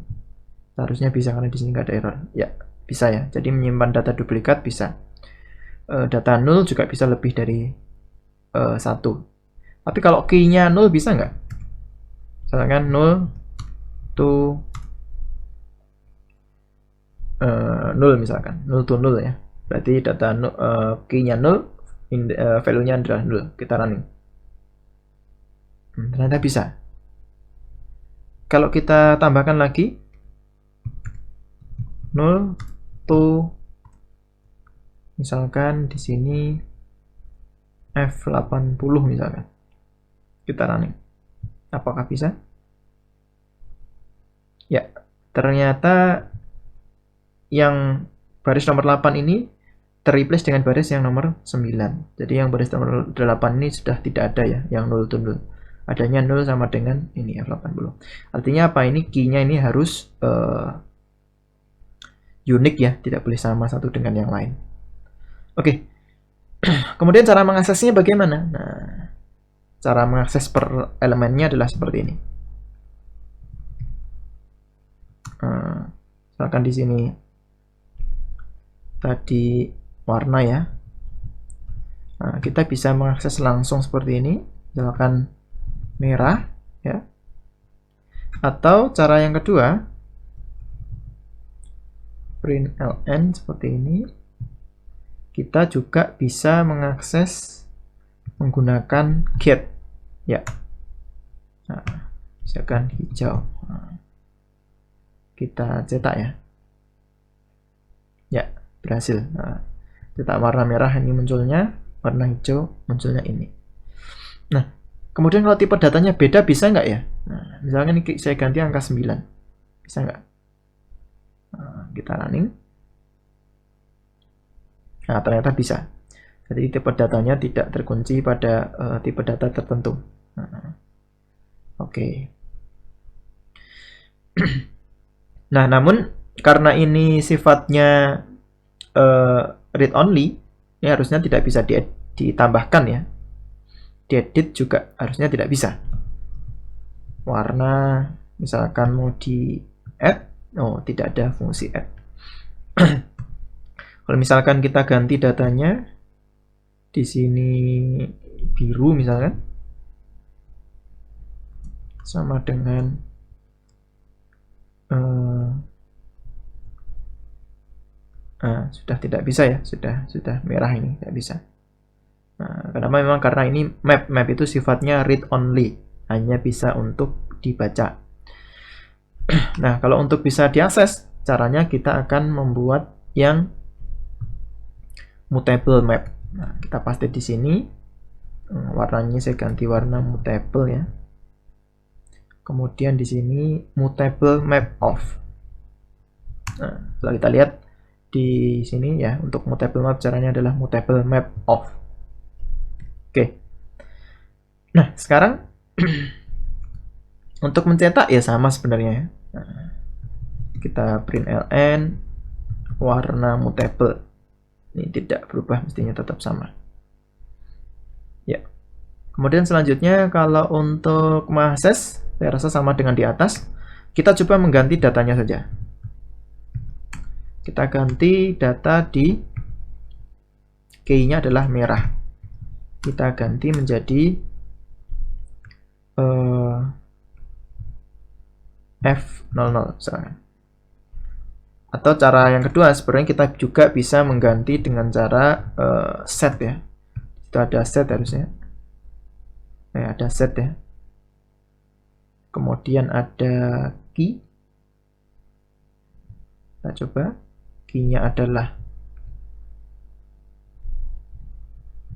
Harusnya bisa karena di sini nggak ada error. Ya, bisa ya. Jadi menyimpan data duplikat bisa. Data 0 juga bisa lebih dari 1. Tapi kalau key-nya 0 bisa nggak? Misalkan 0 to 0 misalkan. 0 to 0 ya. Berarti data key-nya 0, value-nya adalah 0. Kita running. Ternyata bisa. Kalau kita tambahkan lagi 0 to misalkan di sini F80 misalkan. Kita running. Apakah bisa? Ya, ternyata yang baris nomor 8 ini terreplace dengan baris yang nomor 9. Jadi yang baris nomor 8 ini sudah tidak ada ya, yang 0 to 0. Adanya 0 sama dengan ini F80. Artinya apa? Ini key-nya ini harus unik ya, tidak boleh sama satu dengan yang lain. Oke. Kemudian cara mengaksesnya bagaimana? Nah, cara mengakses per elemennya adalah seperti ini. Misalkan di sini tadi warna ya. Nah, kita bisa mengakses langsung seperti ini. Misalkan merah ya. Atau cara yang kedua, println seperti ini. Kita juga bisa mengakses menggunakan get ya. Nah, misalkan hijau. Nah, kita cetak ya. Ya, berhasil. Nah, cetak warna merah ini munculnya, warna hijau munculnya ini. Nah, kemudian kalau tipe datanya beda bisa nggak ya? Nah, misalkan ini saya ganti angka 9. Bisa nggak? Nah, kita running. Nah, ternyata bisa. Jadi tipe datanya tidak terkunci pada tipe data tertentu. Nah, oke. Nah, namun karena ini sifatnya read only, ini harusnya tidak bisa ditambahkan ya. Diedit juga harusnya tidak bisa. Warna misalkan mau di add, oh tidak ada fungsi add. Kalau misalkan kita ganti datanya di sini biru misalkan sama dengan sudah tidak bisa ya, sudah merah ini tidak bisa. Nah, kenapa? Memang karena ini map itu sifatnya read only, hanya bisa untuk dibaca. Nah, kalau untuk bisa diakses, caranya kita akan membuat yang mutable map. Nah, kita paste di sini. Warnanya saya ganti warna mutable ya. Kemudian di sini mutable map of. Nah, kalau kita lihat di sini ya, untuk mutable map caranya adalah mutable map of. Oke. Nah, sekarang untuk mencetak ya sama sebenarnya ya. Nah, kita print ln warna mutable. Ini tidak berubah, mestinya tetap sama. Ya. Kemudian selanjutnya kalau untuk mengakses, saya rasa sama dengan di atas. Kita coba mengganti datanya saja. Kita ganti data di key-nya adalah merah. Kita ganti menjadi F00 misalkan. Atau cara yang kedua, sebenarnya kita juga bisa mengganti dengan cara set ya. Itu ada set harusnya. Ada set ya. Kemudian ada key. Kita coba. Key-nya adalah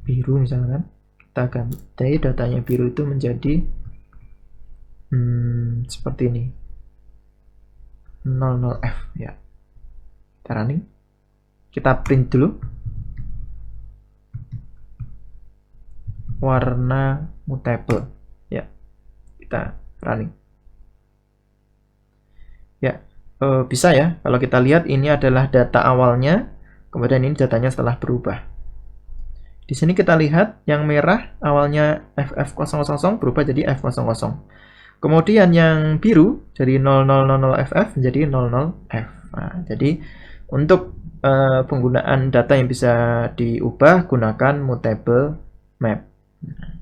biru misalkan. Kita ganti datanya biru itu menjadi seperti ini. 00F ya. Kita running. Kita print dulu. Warna mutable ya. Kita running ya. Bisa ya, kalau kita lihat ini adalah data awalnya, kemudian ini datanya setelah berubah. Di sini kita lihat yang merah awalnya FF000 berubah jadi F00. Kemudian yang biru dari 0000FF menjadi 00F. Nah, jadi untuk penggunaan data yang bisa diubah, gunakan mutable map. Nah,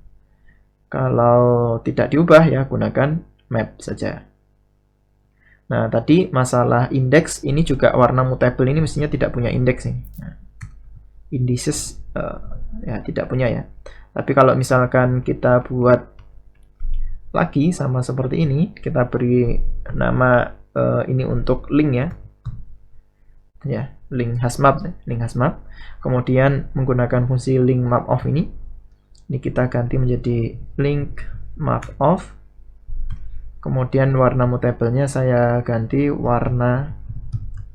kalau tidak diubah ya gunakan map saja. Nah, tadi masalah indeks ini juga warna mutable ini mestinya tidak punya indeks nih. Nah, indices ya tidak punya ya. Tapi kalau misalkan kita buat lagi sama seperti ini, kita beri nama ini untuk link ya. Ya, link hasmap, link hasmap. Kemudian menggunakan fungsi link map of ini. Ini kita ganti menjadi link map of. Kemudian warna mutable-nya saya ganti warna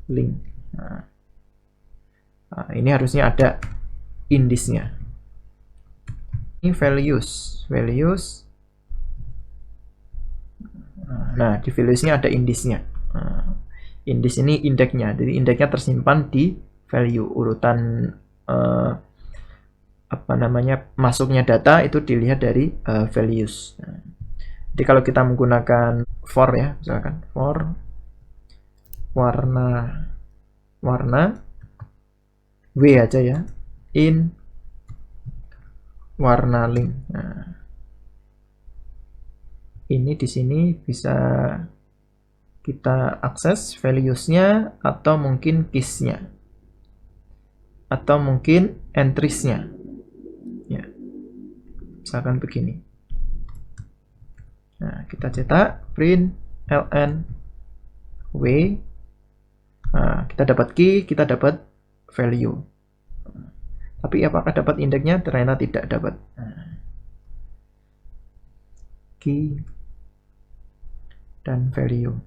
link. Nah, ini harusnya ada indisnya. Ini values. Nah, di values-nya ada indisnya. Nah, indis ini indeksnya. Jadi indeksnya tersimpan di value, urutan masuknya data itu dilihat dari values. Nah, jadi kalau kita menggunakan for ya, misalkan for warna W aja ya, in warna link. Nah, ini di sini bisa kita akses values-nya atau mungkin keys-nya atau mungkin entries-nya ya, misalkan begini. Nah, kita cetak print ln w. Nah, kita dapat key, kita dapat value. Tapi apakah dapat indeksnya? Ternyata tidak dapat. Nah, key dan value.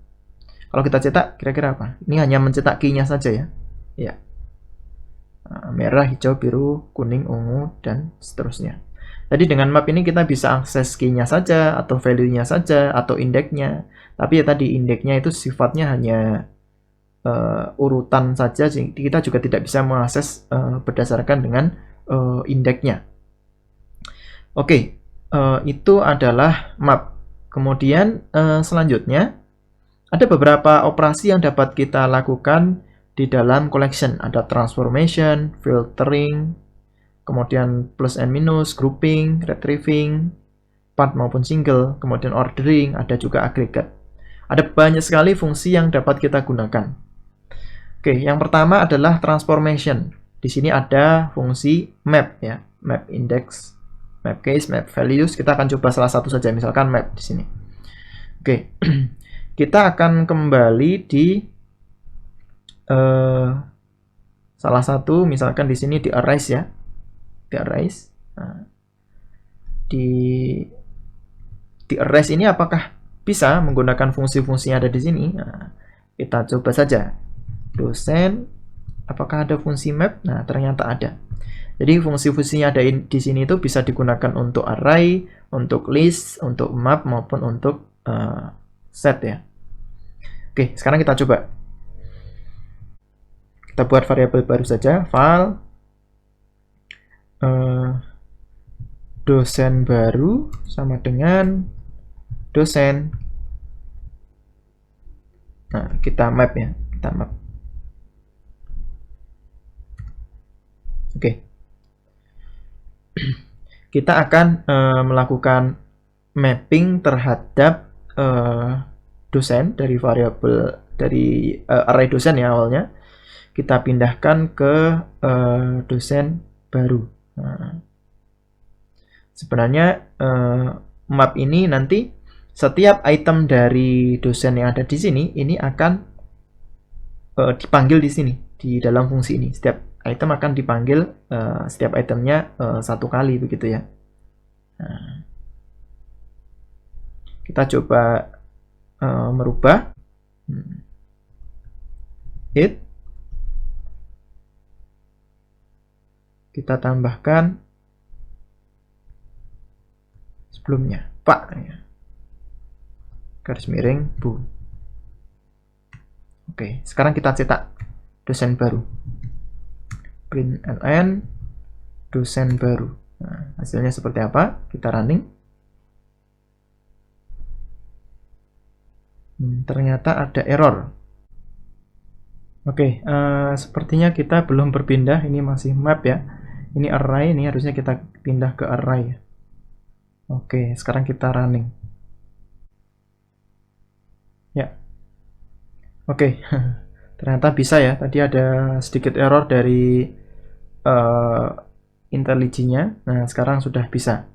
Kalau kita cetak, kira-kira apa? Ini hanya mencetak key-nya saja ya. Ya. Nah, merah, hijau, biru, kuning, ungu, dan seterusnya. Jadi dengan map ini kita bisa akses key-nya saja, atau value-nya saja, atau indeksnya. Tapi ya tadi, indeksnya itu sifatnya hanya urutan saja, kita juga tidak bisa mengakses berdasarkan dengan indeksnya. Oke, itu adalah map. Kemudian selanjutnya, ada beberapa operasi yang dapat kita lakukan di dalam collection. Ada transformation, filtering, kemudian plus and minus, grouping, retrieving, part maupun single, kemudian ordering, ada juga aggregate. Ada banyak sekali fungsi yang dapat kita gunakan. Oke, yang pertama adalah transformation. Di sini ada fungsi map ya, map index, map case, map values. Kita akan coba salah satu saja, misalkan map di sini. Oke, kita akan kembali di salah satu, misalkan di sini di arrays ya, di arrays. Nah, di arrays ini apakah bisa menggunakan fungsi-fungsi yang ada di sini. Nah, kita coba saja. Dosen, apakah ada fungsi map? Nah, ternyata ada. Jadi fungsi-fungsinya ada di sini itu bisa digunakan untuk array, untuk list, untuk map maupun untuk set ya. Oke, sekarang kita coba. Kita buat variabel baru saja, file dosen baru sama dengan dosen. Nah, kita map ya, kita map. Oke. Kita akan melakukan mapping terhadap dosen dari variabel dari array dosen ya awalnya. Kita pindahkan ke dosen baru. Nah, sebenarnya map ini nanti setiap item dari dosen yang ada di sini ini akan dipanggil di sini di dalam fungsi ini. Setiap item akan dipanggil setiap itemnya satu kali begitu ya. Nah, kita coba merubah it. Kita tambahkan sebelumnya Pak ya. Garis miring Bu. Oke, sekarang kita cetak dosen baru. Print ln dosen baru. Nah, hasilnya seperti apa? Kita running. Ternyata ada error. Oke, sepertinya kita belum berpindah. Ini masih map ya. Ini array, ini harusnya kita pindah ke array. Oke, sekarang kita running. Ya. Oke, ternyata bisa ya. Tadi ada sedikit error dari IntelliJ-nya. Nah, sekarang sudah bisa.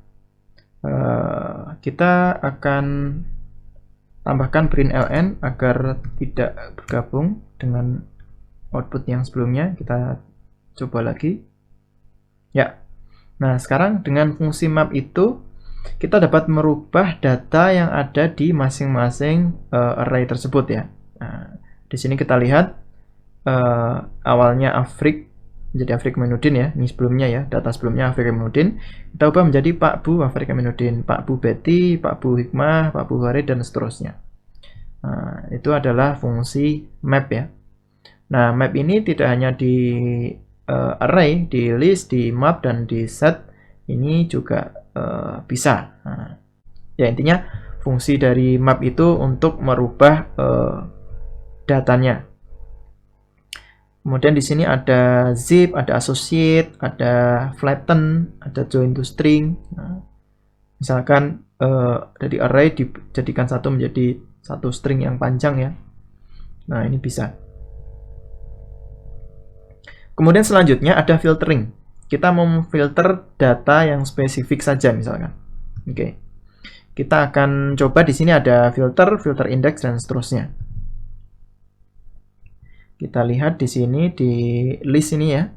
Kita akan tambahkan print ln agar tidak bergabung dengan output yang sebelumnya. Kita coba lagi. Ya. Nah, sekarang dengan fungsi map itu kita dapat merubah data yang ada di masing-masing array tersebut ya. Nah, di sini kita lihat awalnya Afrik menjadi Afrik Aminuddin ya. Ini sebelumnya ya, data sebelumnya Afrik Aminuddin. Kita ubah menjadi Pak Bu Afrik Aminuddin, Pak Bu Betty, Pak Bu Hikmah, Pak Bu Farid dan seterusnya. Nah, itu adalah fungsi map ya. Nah, map ini tidak hanya di array, di list, di map, dan di set. Ini juga bisa. Nah, ya intinya fungsi dari map itu untuk merubah datanya. Kemudian di sini ada zip, ada associate, ada flatten, ada join to string. Nah, misalkan dari array dijadikan satu menjadi satu string yang panjang ya. Nah, ini bisa. Kemudian selanjutnya ada filtering. Kita mau memfilter data yang spesifik saja misalkan. Oke. Kita akan coba di sini ada filter, filter index dan seterusnya. Kita lihat di sini di list ini ya.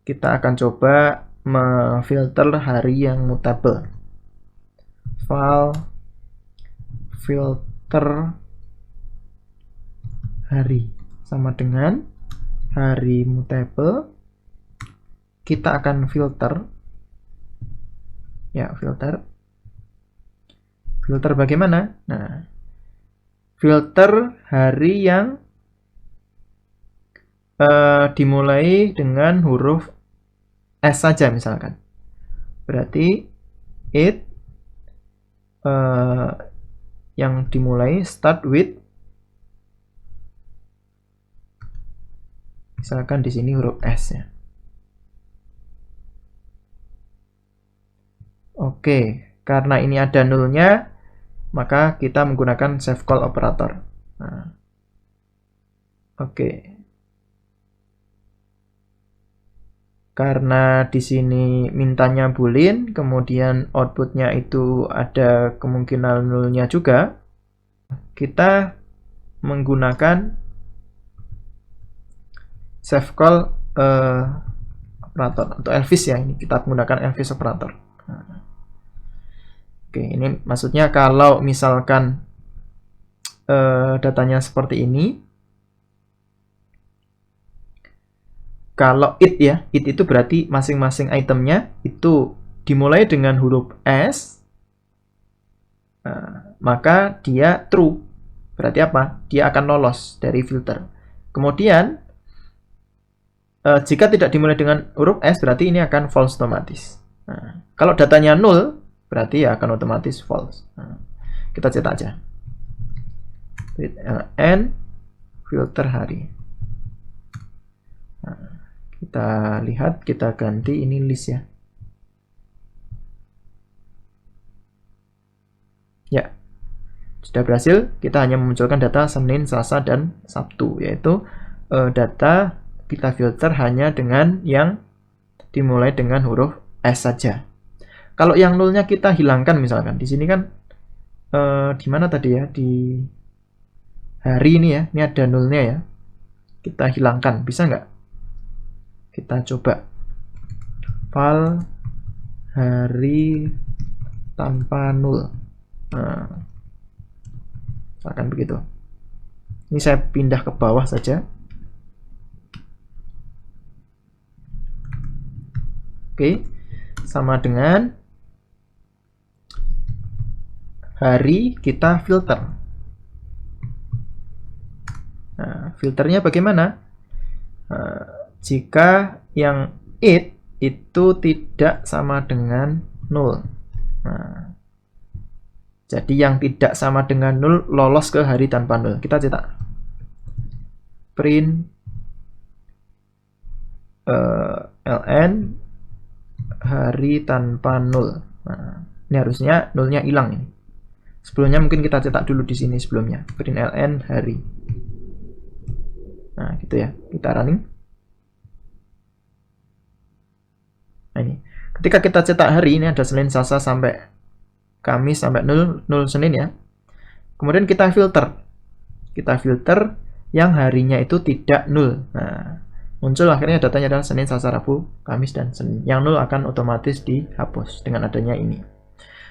Kita akan coba memfilter hari yang mutable. File filter hari sama dengan hari mutable. Kita akan filter ya, filter bagaimana? Nah, filter hari yang dimulai dengan huruf S saja misalkan. Berarti it yang dimulai start with, misalkan di sini huruf S ya. Oke, karena ini ada nulnya, maka kita menggunakan save call operator. Nah, oke. Karena di sini mintanya boolean, kemudian outputnya itu ada kemungkinan nulnya juga, kita menggunakan save call operator atau Elvis ya. Ini kita menggunakan Elvis operator. Nah, Oke, ini maksudnya kalau misalkan datanya seperti ini, kalau it ya, it itu berarti masing-masing itemnya itu dimulai dengan huruf S, maka dia true. Berarti apa? Dia akan lolos dari filter. Kemudian, jika tidak dimulai dengan huruf S, berarti ini akan false otomatis. Nah, kalau datanya 0, berarti ya akan otomatis false. Nah, kita cetak aja. ln filter hari. Nah, kita lihat, kita ganti ini list ya. Ya, sudah berhasil. Kita hanya memunculkan data Senin, Selasa, dan Sabtu, yaitu data kita filter hanya dengan yang dimulai dengan huruf S saja. Kalau yang nolnya kita hilangkan, misalkan di sini kan di mana tadi ya, di hari ini ya, ini ada nolnya ya, kita hilangkan, bisa nggak? Kita coba file hari tanpa nol. Nah, akan begitu. Ini saya pindah ke bawah saja. Oke, sama dengan hari kita filter. Nah, filternya bagaimana? Jika yang it itu tidak sama dengan 0. Nah, jadi yang tidak sama dengan 0 lolos ke hari tanpa 0. Kita cetak print ln hari tanpa 0. Nah, ini harusnya 0-nya hilang ini. Sebelumnya mungkin kita cetak dulu di sini sebelumnya. Print ln hari. Nah, gitu ya. Kita running. Nah, ini. Ketika kita cetak hari, ini ada Senin, Selasa, sampai Kamis, sampai 0 Senin ya. Kemudian kita filter. Kita filter yang harinya itu tidak 0. Nah, muncul akhirnya datanya adalah Senin, Selasa, Rabu, Kamis, dan Senin. Yang 0 akan otomatis dihapus dengan adanya ini.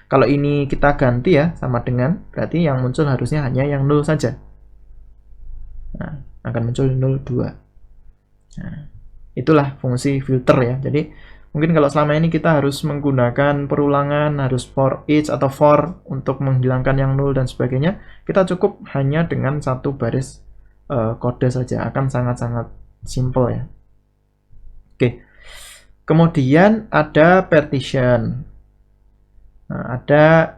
Kalau ini kita ganti ya, sama dengan, berarti yang muncul harusnya hanya yang 0 saja. Nah, akan muncul 02. Nah, itulah fungsi filter ya. Jadi mungkin kalau selama ini kita harus menggunakan perulangan, harus for each atau for untuk menghilangkan yang 0 dan sebagainya, kita cukup hanya dengan satu baris kode saja, akan sangat-sangat simple ya. Oke. Kemudian ada partition. Nah, ada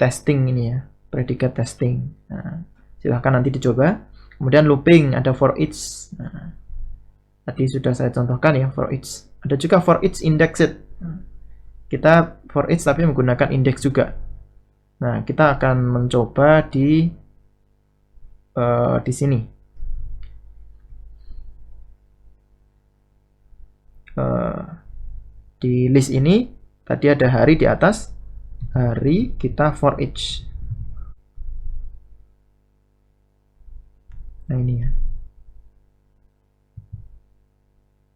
testing ini ya, predicate testing. Nah, silahkan nanti dicoba. Kemudian looping, ada for each. Nah, tadi sudah saya contohkan ya, for each. Ada juga for each indexed. Kita for each tapi menggunakan index juga. Nah, kita akan mencoba di sini. Di list ini tadi ada hari di atas. Hari kita for each. Nah, ini ya.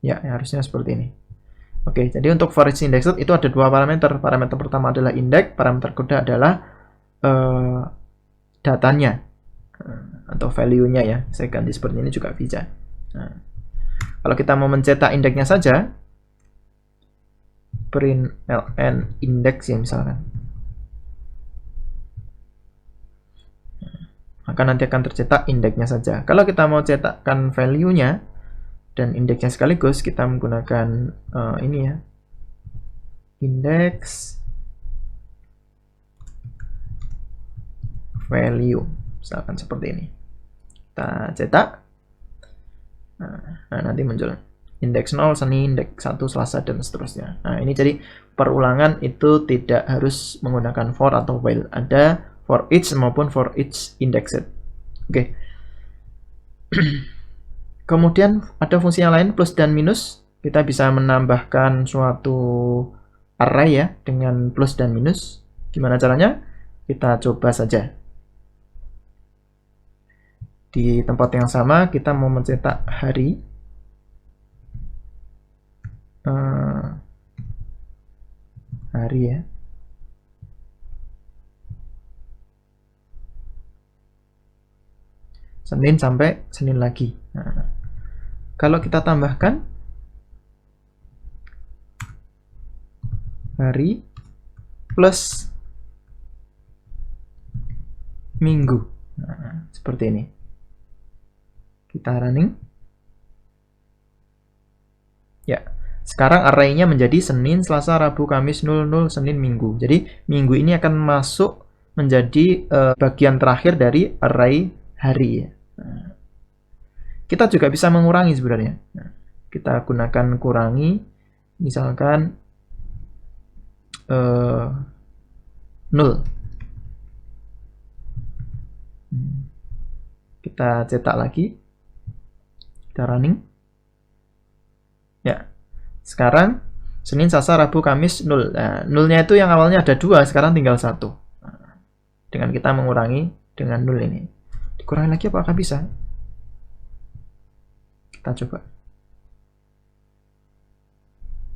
Ya, harusnya seperti ini. Oke, jadi untuk for each indexed itu ada dua parameter. Parameter pertama adalah index, parameter kedua adalah datanya atau value-nya ya. Saya ganti seperti ini juga bisa. Nah, kalau kita mau mencetak indeksnya saja, print ln index ya misalkan. Maka nanti akan tercetak indeksnya saja. Kalau kita mau cetakkan value-nya dan indeksnya sekaligus, kita menggunakan ini ya, index value, misalkan seperti ini. Kita cetak. Nah, nanti muncul indeks 0, Senin, indeks 1, Selasa, dan seterusnya. Nah, ini jadi perulangan itu tidak harus menggunakan for atau while. Ada for each maupun for each indexed. Oke. Kemudian ada fungsi yang lain, plus dan minus. Kita bisa menambahkan suatu array ya dengan plus dan minus. Gimana caranya? Kita coba saja. Di tempat yang sama kita mau mencetak hari. Hari ya. Senin sampai Senin lagi. Nah, kalau kita tambahkan hari plus minggu. Nah, seperti ini. Kita running. Ya, sekarang array-nya menjadi Senin, Selasa, Rabu, Kamis, 00, Senin, Minggu. Jadi, minggu ini akan masuk menjadi bagian terakhir dari array hari. Nah, kita juga bisa mengurangi sebenarnya. Nah, kita gunakan kurangi, misalkan 0. Kita cetak lagi. Kita running. Ya. Sekarang Senin, Selasa, Rabu, Kamis 0. Nah, 0-nya itu yang awalnya ada 2, sekarang tinggal 1. Nah, dengan kita mengurangi dengan 0 ini. Dikurangi lagi apakah bisa? Kita coba.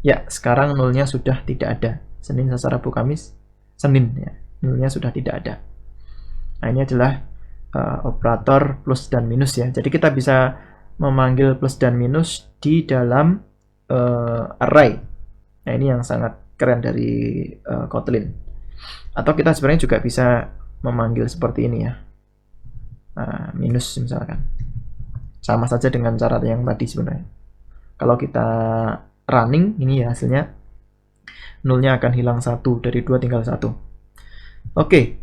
Ya, sekarang 0-nya sudah tidak ada. Senin, Selasa, Rabu, Kamis, Senin ya. 0-nya sudah tidak ada. Nah, ini adalah operator plus dan minus ya. Jadi kita bisa memanggil plus dan minus di dalam array. Nah, ini yang sangat keren dari Kotlin. Atau kita sebenarnya juga bisa memanggil seperti ini ya. Minus misalkan. Sama saja dengan cara yang tadi sebenarnya. Kalau kita running, ini ya hasilnya. 0-nya akan hilang 1, dari 2 tinggal 1. Oke,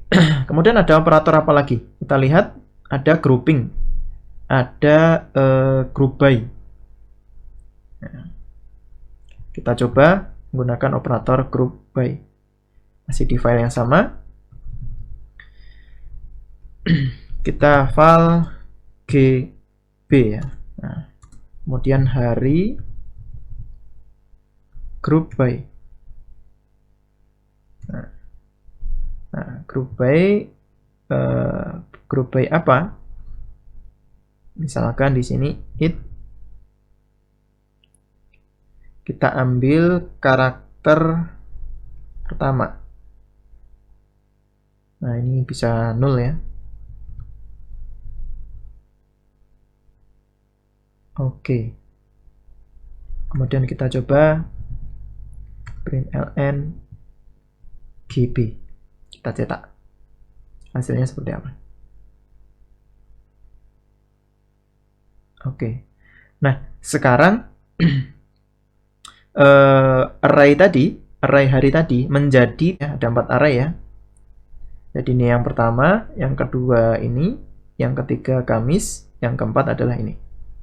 kemudian ada operator apa lagi? Kita lihat ada grouping, ada group by. Nah, kita coba menggunakan operator group by. Masih di file yang sama. Kita file gb ya. Nah, kemudian hari group by. Nah, group by apa? Misalkan di sini it, kita ambil karakter pertama. Nah, ini bisa 0 ya. Oke. Kemudian kita coba println gb. Kita cetak. Hasilnya seperti apa? Oke. Nah, sekarang array hari tadi menjadi ada 4 array ya. Jadi ini yang pertama, yang kedua ini, yang ketiga Kamis, yang keempat adalah ini.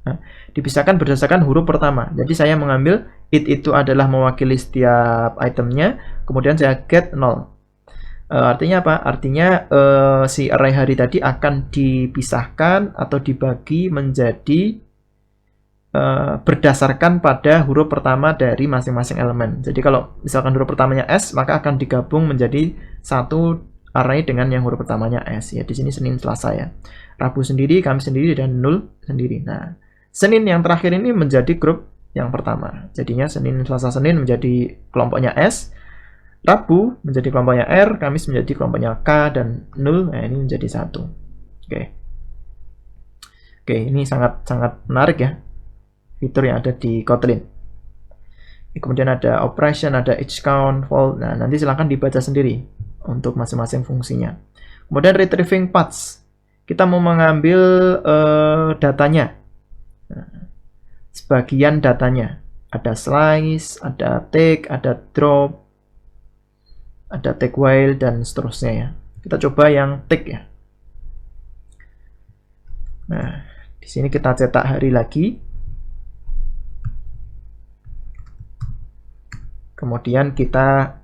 Nah, dipisahkan berdasarkan huruf pertama. Jadi saya mengambil it itu adalah mewakili setiap itemnya, kemudian saya get 0. Artinya apa? Artinya si array hari tadi akan dipisahkan atau dibagi menjadi berdasarkan pada huruf pertama dari masing-masing elemen. Jadi kalau misalkan huruf pertamanya S, maka akan digabung menjadi satu array dengan yang huruf pertamanya S. Ya, di sini Senin, Selasa ya. Rabu sendiri, Kamis sendiri, dan 0 sendiri. Nah, Senin yang terakhir ini menjadi grup yang pertama. Jadinya Senin, Selasa, Senin menjadi kelompoknya S. Rabu menjadi kelompoknya R, Kamis menjadi kelompoknya K, dan 0, nah ini menjadi 1. Oke, ini sangat menarik ya, fitur yang ada di Kotlin. Kemudian ada operation, ada each count, fold. Nah, nanti silahkan dibaca sendiri untuk masing-masing fungsinya. Kemudian retrieving paths. Kita mau mengambil datanya. Nah, sebagian datanya. Ada slice, ada take, ada drop, ada take while, dan seterusnya ya. Kita coba yang take ya. Nah, di sini kita cetak hari lagi. Kemudian kita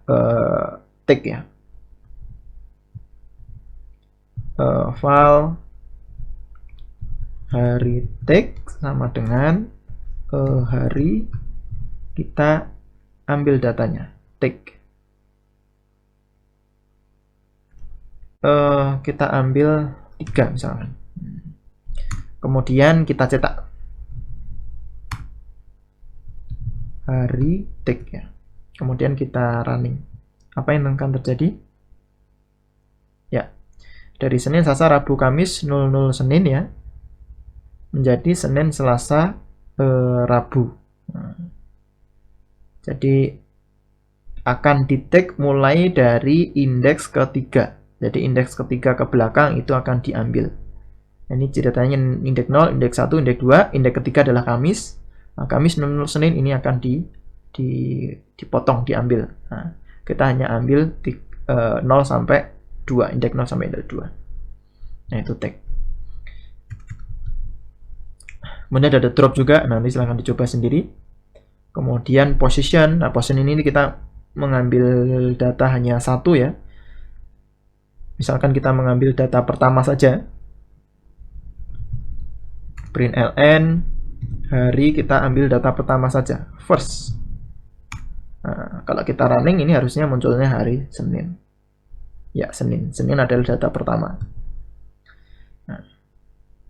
take ya. File hari take sama dengan hari kita ambil datanya. Take. Kita ambil 3 misalkan. Kemudian kita cetak hari take ya. Kemudian kita running. Apa yang akan terjadi? Ya. Dari Senin, Selasa, Rabu, Kamis 00 Senin ya. menjadi Senin, Selasa, Rabu. Nah, jadi akan di-take mulai dari indeks ketiga. Jadi indeks ketiga ke belakang itu akan diambil. Ini ceritanya indeks 0, indeks 1, indeks 2, indeks ketiga adalah Kamis. Nah, Kamis, Senin ini akan dipotong, diambil. Nah, kita hanya ambil 0 sampai 2, indeks 0 sampai indeks 2. Nah, itu take. Kemudian ada drop juga, nanti silahkan dicoba sendiri. Kemudian position. Nah, position ini kita mengambil data hanya satu ya. Misalkan kita mengambil data pertama saja. Print ln, hari kita ambil data pertama saja, first. Nah, kalau kita running ini harusnya munculnya hari Senin. Ya, Senin. Senin adalah data pertama. Nah,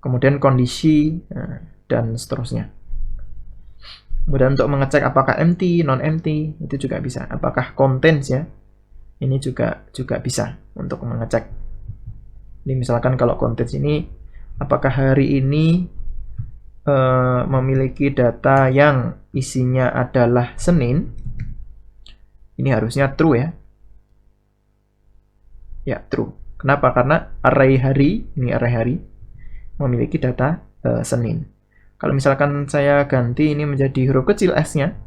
kemudian kondisi dan seterusnya. Kemudian untuk mengecek apakah empty, non-empty, itu juga bisa. Apakah contents ya, ini juga bisa untuk mengecek. Ini misalkan kalau contents ini, apakah hari ini memiliki data yang isinya adalah Senin, ini harusnya true ya. Ya, true. Kenapa? Karena array hari, ini array hari, memiliki data Senin. Kalau misalkan saya ganti ini menjadi huruf kecil S-nya,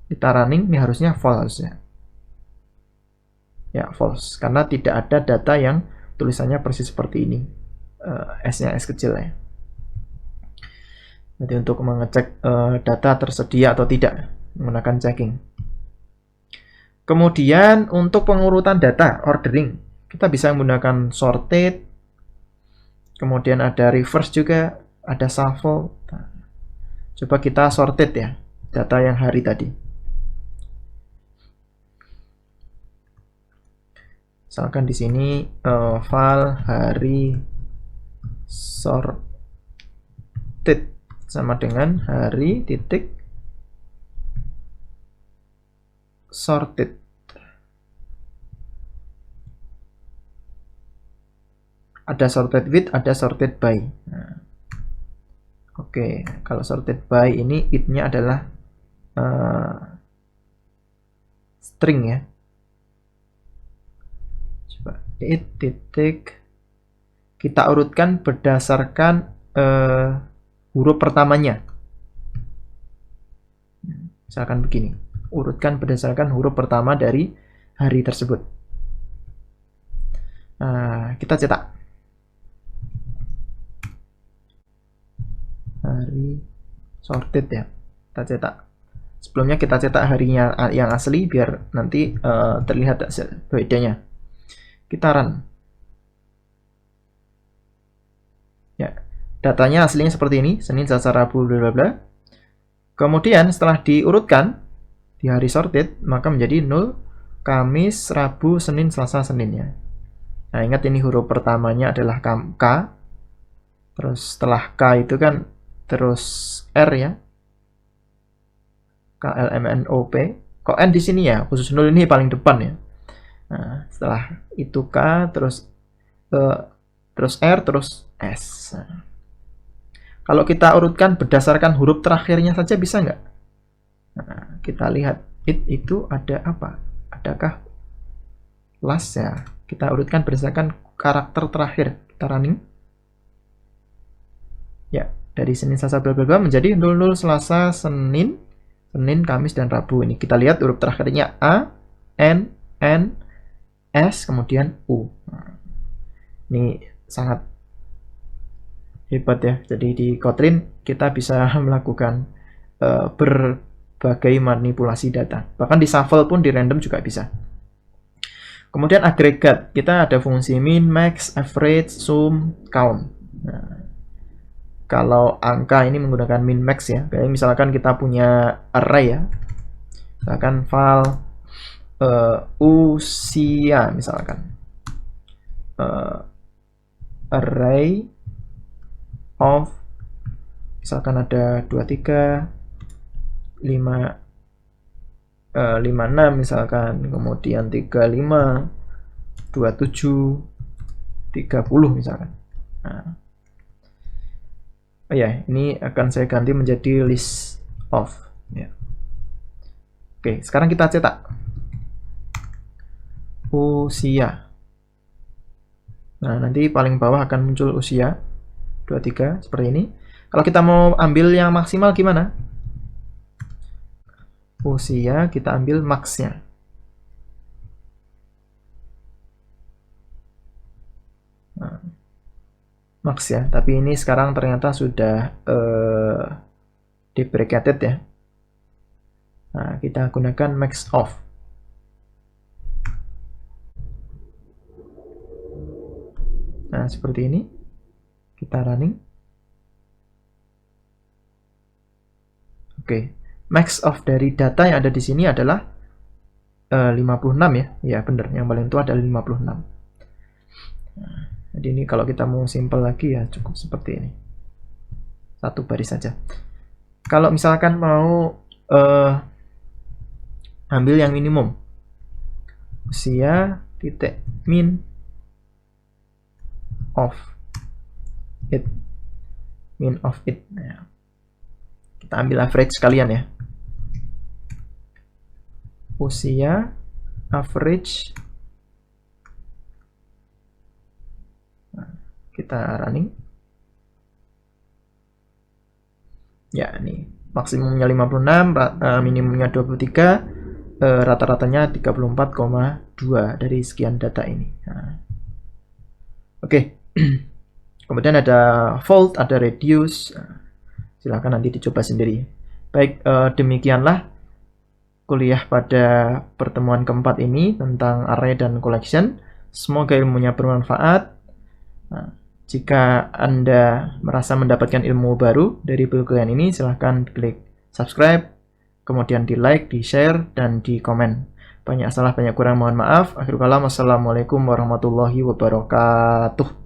kita running, ini harusnya false ya. Ya, false. Karena tidak ada data yang tulisannya persis seperti ini. S-nya S kecil ya. Jadi untuk mengecek data tersedia atau tidak, menggunakan checking. Kemudian untuk pengurutan data, ordering, kita bisa menggunakan sorted, kemudian ada reverse juga, ada shuffle. Nah, coba kita sorted ya, data yang hari tadi. Misalkan di sini file hari sorted sama dengan hari titik sorted. Ada sorted with, ada sorted by. Nah, oke, kalau sorted by ini it-nya adalah string ya. Coba it titik kita urutkan berdasarkan huruf pertamanya. Misalkan begini, urutkan berdasarkan huruf pertama dari hari tersebut. Nah, kita cetak hari sorted ya, kita cetak. Sebelumnya kita cetak harinya yang asli biar nanti terlihat bedanya. Kita run. Ya, datanya aslinya seperti ini, Senin, Selasa, Rabu, bla bla bla. Kemudian setelah diurutkan di hari sorted, maka menjadi 0, Kamis, Rabu, Senin, Selasa, Senin ya. Nah, ingat ini huruf pertamanya adalah K. Terus setelah K itu kan terus R ya. KLMNOP. Kok N di sini ya? Khusus 0 ini paling depan ya. Nah, setelah itu K, terus R, terus S. Nah, kalau kita urutkan berdasarkan huruf terakhirnya saja bisa nggak? Nah, kita lihat it itu ada apa? Adakah last ya? Kita urutkan berdasarkan karakter terakhir. Kita running. Ya, dari Senin, Selasa, bla bla bla menjadi 00 Selasa, Senin, Kamis, dan Rabu. Ini kita lihat huruf terakhirnya A, N, S, kemudian U. Nah, ini sangat hebat ya. Jadi di Kotlin kita bisa melakukan berbagai manipulasi data. Bahkan di shuffle pun di random juga bisa. Kemudian agregat, kita ada fungsi min, max, average, sum, count. Nah, kalau angka ini menggunakan min, max ya. Kayak misalkan kita punya array ya. Misalkan file usia misalkan. Array of misalkan ada 23, 5, 56 misalkan, kemudian 35, 27, 30 misalkan. Nah, Oh ya, ini akan saya ganti menjadi list of ya. Oke, sekarang kita cetak usia. Nah, nanti paling bawah akan muncul usia 23 seperti ini. Kalau kita mau ambil yang maksimal gimana? Usia kita ambil max-nya. Nah, max ya, tapi ini sekarang ternyata sudah deprecated ya. Nah, kita gunakan max off. Nah, seperti ini. Kita running. Oke, max off dari data yang ada di sini adalah 56 ya. Ya, benar. Yang paling tua adalah 56. Nah, jadi ini kalau kita mau simple lagi ya cukup seperti ini. Satu baris saja. Kalau misalkan mau ambil yang minimum. Usia titik min of it. Min of it. Nah, kita ambil average sekalian ya. Usia average. Nah, kita running. Ya, ini maksimumnya 56, minimumnya 23, rata-ratanya 34,2 dari sekian data ini. Nah. Oke. Kemudian ada fold, ada reduce. Silahkan nanti dicoba sendiri. Baik, demikianlah kuliah pada pertemuan keempat ini tentang array dan collection. Semoga ilmunya bermanfaat. Nah, jika Anda merasa mendapatkan ilmu baru dari buku kuliah ini, silahkan klik subscribe, kemudian di like, di share, dan di komen. Banyak salah, banyak kurang, mohon maaf. Akhirul kalam, wassalamualaikum warahmatullahi wabarakatuh.